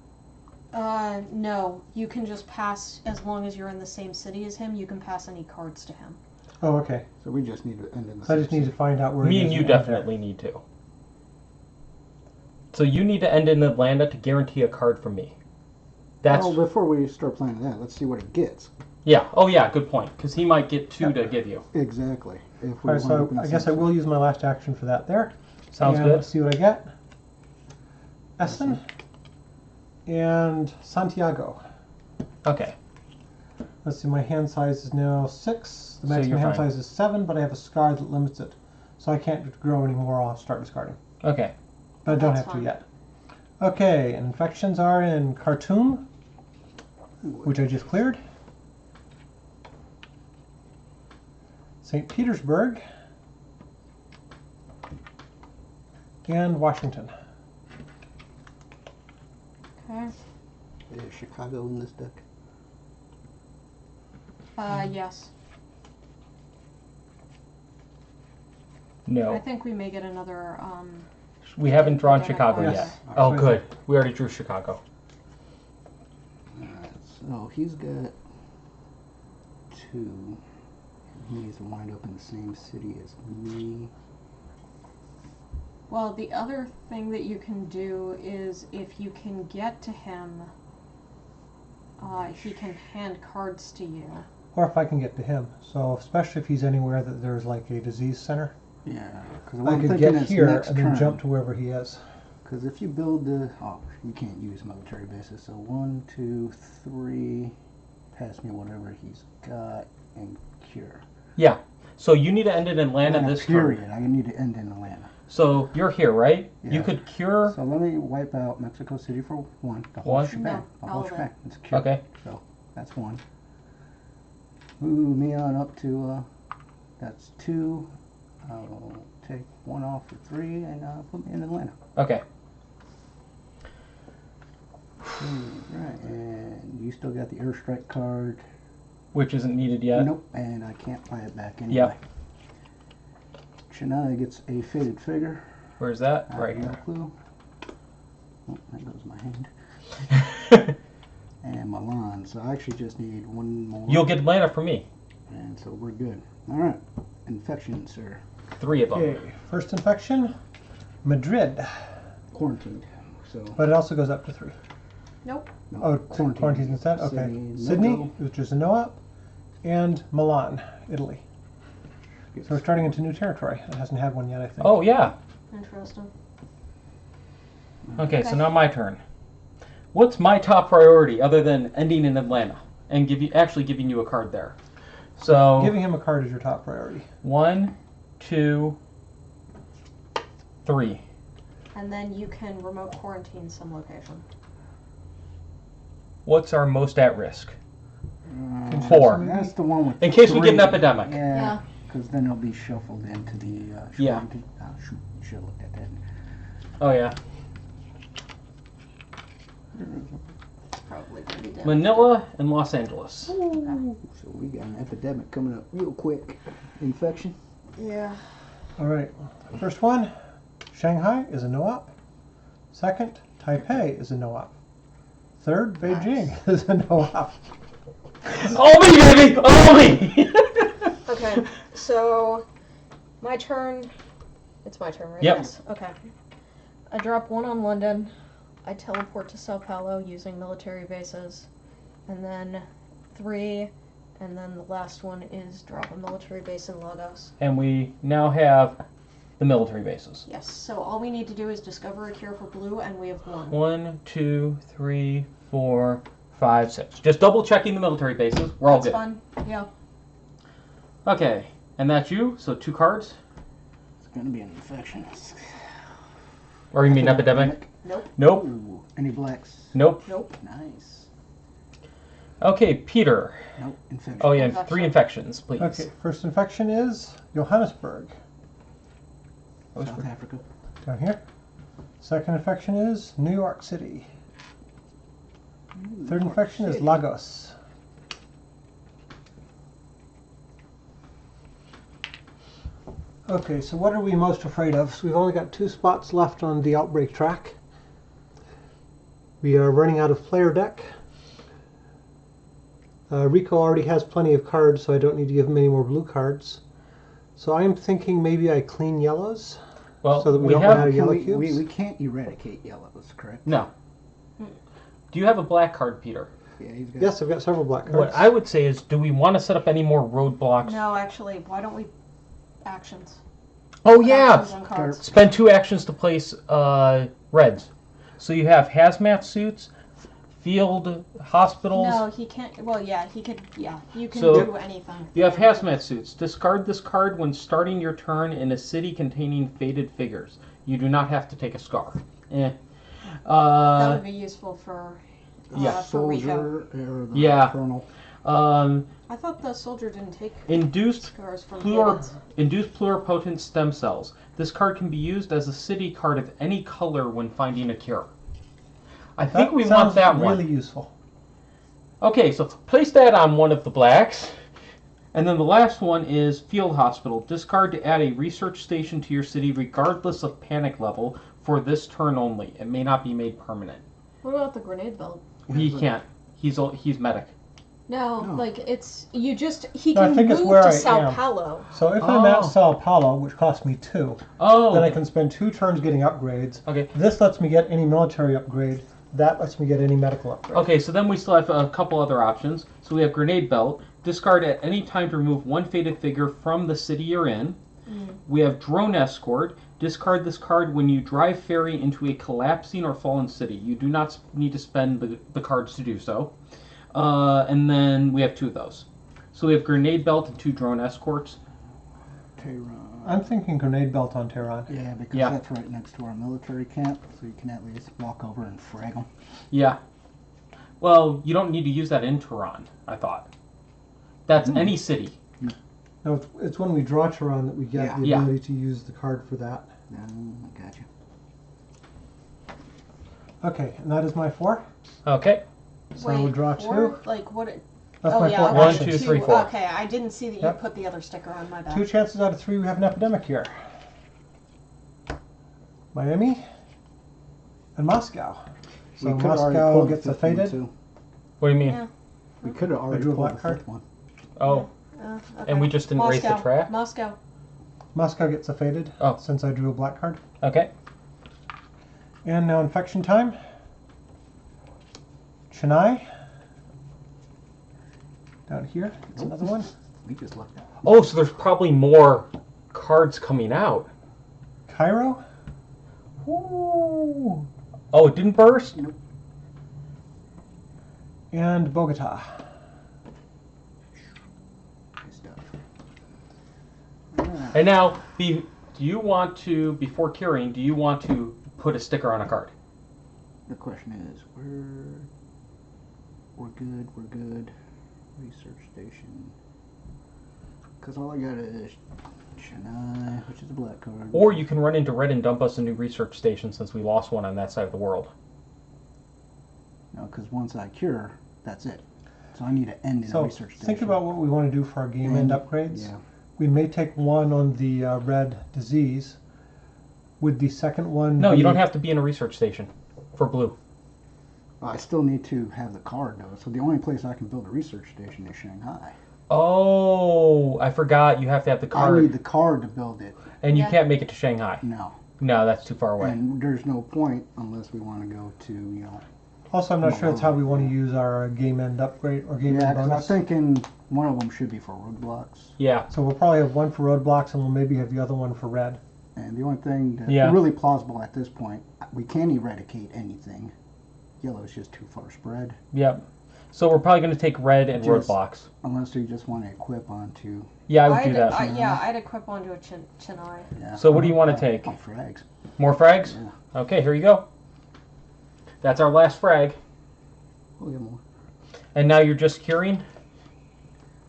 No. You can just pass, as long as you're in the same city as him, you can pass any cards to him. Oh, okay. So we just need to end in the So I just need to find out where Me it and is you end there. definitely need to. So you need to end in Atlanta to guarantee a card from me. That's... Well, before we start planning that, let's see what it gets. Yeah. Oh, yeah. Good point. Because he might get 2 to give you. Exactly. If we All right, wind up so in the I guess I same will use my last action for that there. Sounds And good. Let's see what I get. Essen and Santiago. Okay. Let's see, my hand size is now 6. The So maximum you're hand fine. size is 7, but I have a scar that limits it. So I can't grow anymore. I'll start discarding. Okay. But I don't That's have fine. to yet. Okay, infections are in Khartoum, which I just cleared. St. Petersburg. And Washington. Okay. Is Chicago in this deck? Yes. I No. think we may get another, We haven't drawn Yeah, Chicago yeah. yet. Yes. Oh, good. We already drew Chicago. Alright, so he's got 2. He needs to wind up in the same city as me. well, the other thing that you can do is if you can get to him, he can hand cards to you. Or if I can get to him. So especially if he's anywhere that there's like a disease center. Yeah, because I could get here and then jump to wherever he is. Because if you build the... Oh, you can't use military bases. So 1, 2, 3... Pass me whatever he's got and cure. Yeah. So you need to end in Atlanta Atlanta, this period. turn. I need to end in Atlanta. So you're here, right? Yeah. You could cure. So let me wipe out Mexico City for 1. The whole One? shebang. No, the all whole of it. shebang. It's cure. Okay. So that's 1. Move me on up to... that's 2. I'll take 1 off for 3 and put me in Atlanta. Okay. Right, and you still got the airstrike card. Which isn't needed yet. Nope, and I can't buy it back anyway. Yep. Chennai gets a faded figure. Where's that? I Right have no here. clue. Oh, there goes my hand. And Milan. So I actually just need one more. You'll get mana from me. And so we're good. All right. Infection, sir. 3 of them. Okay, first infection, Madrid, Quarantined. So but it also goes up to 3. Nope. no, Oh, quarantine instead? Okay. Sydney, which is a no-op, and Milan, Italy. So we're starting into new territory. It hasn't had one yet, I think. Oh, yeah. Interesting. Okay, so Okay. now my turn. What's my top priority other than ending in Atlanta and giving you a card there? So Giving him a card is your top priority. 1, 2, 3. And then you can remote quarantine some location. What's our most at risk? Uh, 4. That's the one with. In case we get an 3. epidemic. Yeah. Because then it'll be shuffled into the. Yeah. Shoot, you should have looked at that. Oh yeah. It's probably going to be damaged. Manila and Los Angeles. So we got an epidemic coming up real quick. Infection. Yeah. All right. First one, Shanghai is a no-op. Second, Taipei is a no-op. Third, Beijing is a no-op. Oh me, baby! Oh me! Okay, so my turn. It's my turn, right? Yep. Yes. Okay. I drop 1 on London. I teleport to Sao Paulo using military bases. And then 3. And then the last one is drop a military base in Lagos. And we now have the military bases. Yes, so all we need to do is discover a cure for blue, and we have 1. 1, 2, 3, 4, 5, 6. Just double checking the military bases. We're all That's good. fun. Yeah. Okay, and that's you. So 2 cards. It's gonna be an infection. Or you mean epidemic? Nope. Nope. Ooh, any blacks? Nope. Nope. Nice. Okay, Peter. Nope. Infection. Oh yeah, Infection. 3 infections, please. Okay, first infection is Johannesburg, South Africa. down here. Second infection is New York City. Third infection is Lagos. Okay, so what are we most afraid of? So we've only got 2 spots left on the outbreak track. We are running out of player deck. Rico already has plenty of cards, so I don't need to give him any more blue cards. So I'm thinking maybe I clean yellows, Well, so that we we don't have. run out of yellow we cubes. can't eradicate yellows, correct? No. Do you have a black card, Peter? Yeah, he's got. Yes, I've got several black cards. What I would say is, do we want to set up any more roadblocks? No, actually, why don't we actions? Oh yeah. Actions and cards. Spend 2 actions to place reds. So you have hazmat suits, field hospitals. No, he can't. Well, yeah, he could. Yeah, you can So- do anything. You have hazmat suits. Discard this card when starting your turn in a city containing faded figures. You do not have to take a scar. Eh. That would be useful for. yeah, For Rico. Soldier or the Yeah. colonel. I thought the soldier didn't take Induced scars from Induced pluripotent stem cells. This card can be used as a city card of any color when finding a cure. I think we want sounds that really one. useful. Okay, so place that on one of the blacks. And then the last one is Field Hospital. Discard to add a research station to your city regardless of panic level for this turn only. It may not be made permanent. What about the grenade belt? He can't. He's medic. No, No. like it's you just he No, I can think it's move where to I Sao am. Paulo. So if I'm Oh. at Sao Paulo, which costs me 2, Oh. then I can spend 2 turns getting upgrades. Okay. This lets me get any military upgrade. That lets me get any medical upgrade. Okay, so then we still have a couple other options. So we have Grenade Belt. Discard at any time to remove 1 faded figure from the city you're in. We have Drone Escort. Discard this card when you drive ferry into a collapsing or fallen city. You do not need to spend the cards to do so. And then we have 2 of those. So we have Grenade Belt and 2 Drone Escorts. Tehran. I'm thinking grenade belt on Tehran. Yeah, because Yeah. that's right next to our military camp, so you can at least walk over and frag them. Yeah. Well, you don't need to use that in Tehran, I thought. That's any city. No, it's when we draw Tehran that we get Yeah. the Yeah. ability to use the card for that. I got you. Okay, and that is my 4. Okay. So we'll draw 2. Like what? That's oh my yeah, 4 okay, One, actions. 2, 3, 4. Okay, I didn't see that Yep. you put the other sticker on my back. 2 chances out of 3 we have an epidemic here. Miami, and Moscow. So We could've already Moscow pulled the gets a fifth one, faded. too. What do you mean? Yeah. We could have already drew a pulled black the card. fifth one. Oh, Okay. and we just didn't raise the Moscow. track? Moscow. Moscow gets a faded. Oh. Since I drew a black card. Okay. And now infection time. Chennai. Down here, it's another one. We just left that. Oh, so there's probably more cards coming out. Cairo. Ooh. Oh, it didn't burst? Nope. And Bogota. Good stuff. And now, do you want to, before curing, do you want to put a sticker on a card? The question is, we're good. Research station. Because all I got is Chennai, which is a black card. Or you can run into red and dump us a new research station since we lost one on that side of the world. No, because once I cure, that's it. So I need to end in a So research station. think about what we want to do for our game end upgrades. Yeah. We may take one on the red disease. Would the second one No, be... you don't have to be in a research station for blue. I still need to have the card though. So the only place I can build a research station is Shanghai. Oh, I forgot you have to have the I card. need the card to build it. And you Yeah. can't make it to Shanghai. No. No, that's too far away. And there's no point unless we want to go to, Also, I'm not sure that's how we want to use our game end upgrade or game Yeah, end because I'm bonus. thinking one of them should be for roadblocks. Yeah. So we'll probably have one for roadblocks and we'll maybe have the other one for red. And the only thing that's Yeah. really plausible at this point, we can't eradicate anything. Yellow is just too far spread. Yep. So we're probably going to take red and Just- roadblocks. Unless you just want to equip onto. Yeah, I would do that. I'd equip onto a Chennai. Yeah. So what do you want to take? Oh, frags. More frags? Yeah. Okay, here you go. That's our last frag. We'll get more. And now you're just curing?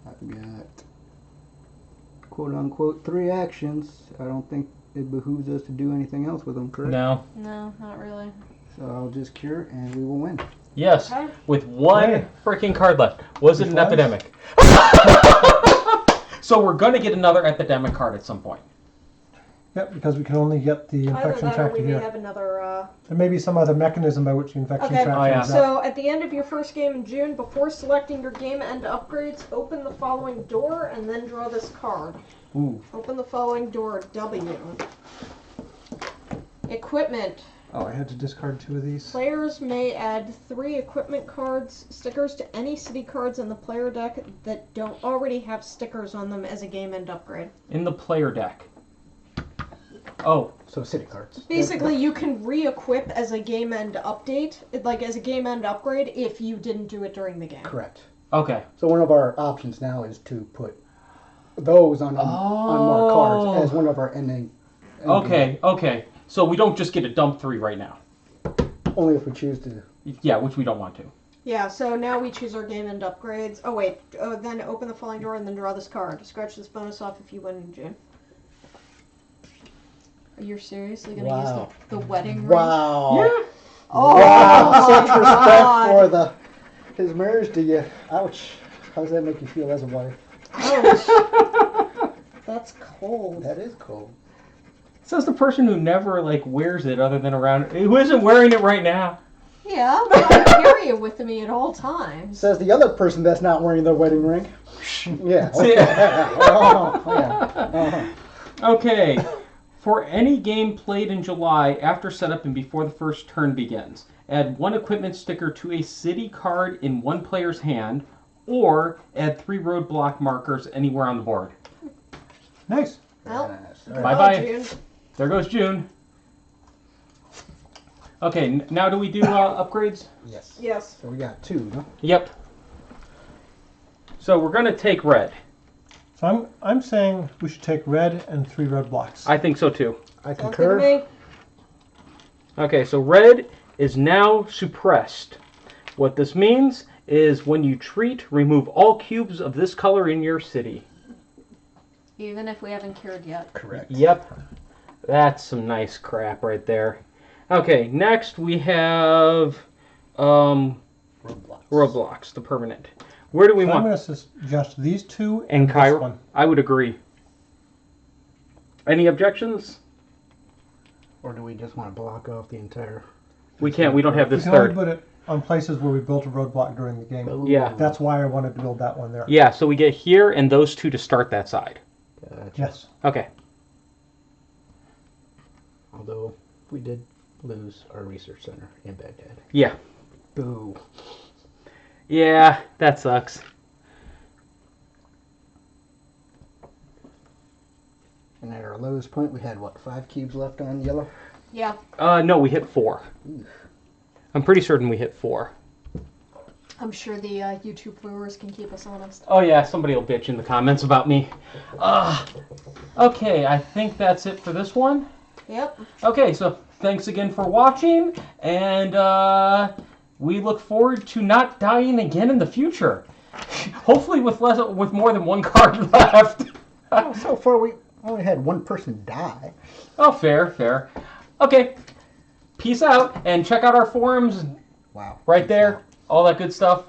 I've got quote unquote 3 actions. I don't think it behooves us to do anything else with them, correct? No. No, not really. So I'll just cure and we will win. Yes. Okay. With one Hey. freaking card left. Was it Which an was? epidemic? So we're going to get another epidemic card at some point. Yep, because we can only get the Either infection that or tracker we may here. have another. There may be some other mechanism by which the infection Okay. tracker Oh, yeah. is up. So at the end of your first game in June, before selecting your game end upgrades, open the following door and then draw this card. Ooh. Open the following door, W. Equipment. Oh, I had to discard 2 of these. Players may add 3 equipment cards, stickers to any city cards in the player deck that don't already have stickers on them as a game end upgrade. In the player deck. Oh. So city cards. Basically, you can re-equip as a game end update, like as a game end upgrade, if you didn't do it during the game. Correct. Okay. So one of our options now is to put those on unmarked cards as one of our ending. Okay. So we don't just get a dump 3 right now. Only if we choose to. Yeah, which we don't want to. Yeah, so now we choose our game end upgrades. Oh wait, then open the following door and then draw this card. Scratch this bonus off if you win in June. You're seriously gonna Wow. use the wedding ring? Wow. Yeah. Oh, Wow. my Such respect God. for his marriage to you. Ouch. How does that make you feel as a wife? Ouch. That's cold. That is cold. Says the person who never wears it other than around. Who isn't wearing it right now? Yeah, but I carry it with me at all times. Says the other person that's not wearing their wedding ring. Yeah. See? Oh, yeah. Okay. For any game played in July after setup and before the first turn begins, add 1 equipment sticker to a city card in one player's hand, or add 3 roadblock markers anywhere on the board. Nice. Well, Yes. Bye-bye. June. There goes June. Okay, now do we do upgrades? Yes. Yes. So we got 2, no? Yep. So we're going to take red. So I'm saying we should take red and 3 red blocks. I think so too. I Sounds good to concur. me. Okay, so red is now suppressed. What this means is when you treat, remove all cubes of this color in your city. Even if we haven't cured yet. Correct. Yep. That's some nice crap right there. Okay, next we have roadblocks, the permanent. Where do we So I'm want? going to suggest these 2 And this Cairo? one. I would agree. Any objections? Or do we just want to block off the entire... We can't. We don't have We this can only third. put it on places where we built a roadblock during the game. Ooh, Yeah. That's why I wanted to build that one there. Yeah, so we get here and those two to start that side. Gotcha. Yes. Okay. Although we did lose our research center in Baghdad. Yeah. Boo. Yeah, that sucks. And at our lowest point, we had, what, 5 cubes left on yellow? Yeah. No, we hit 4. I'm pretty certain we hit 4. I'm sure the YouTube viewers can keep us honest. Oh yeah, somebody will bitch in the comments about me. Okay, I think that's it for this one. Yep. Okay, so thanks again for watching, and we look forward to not dying again in the future. Hopefully with more than one card left. Oh, so far we only had one person die. Oh, fair. Okay, peace out, and check out our forums Wow. right there. All that good stuff.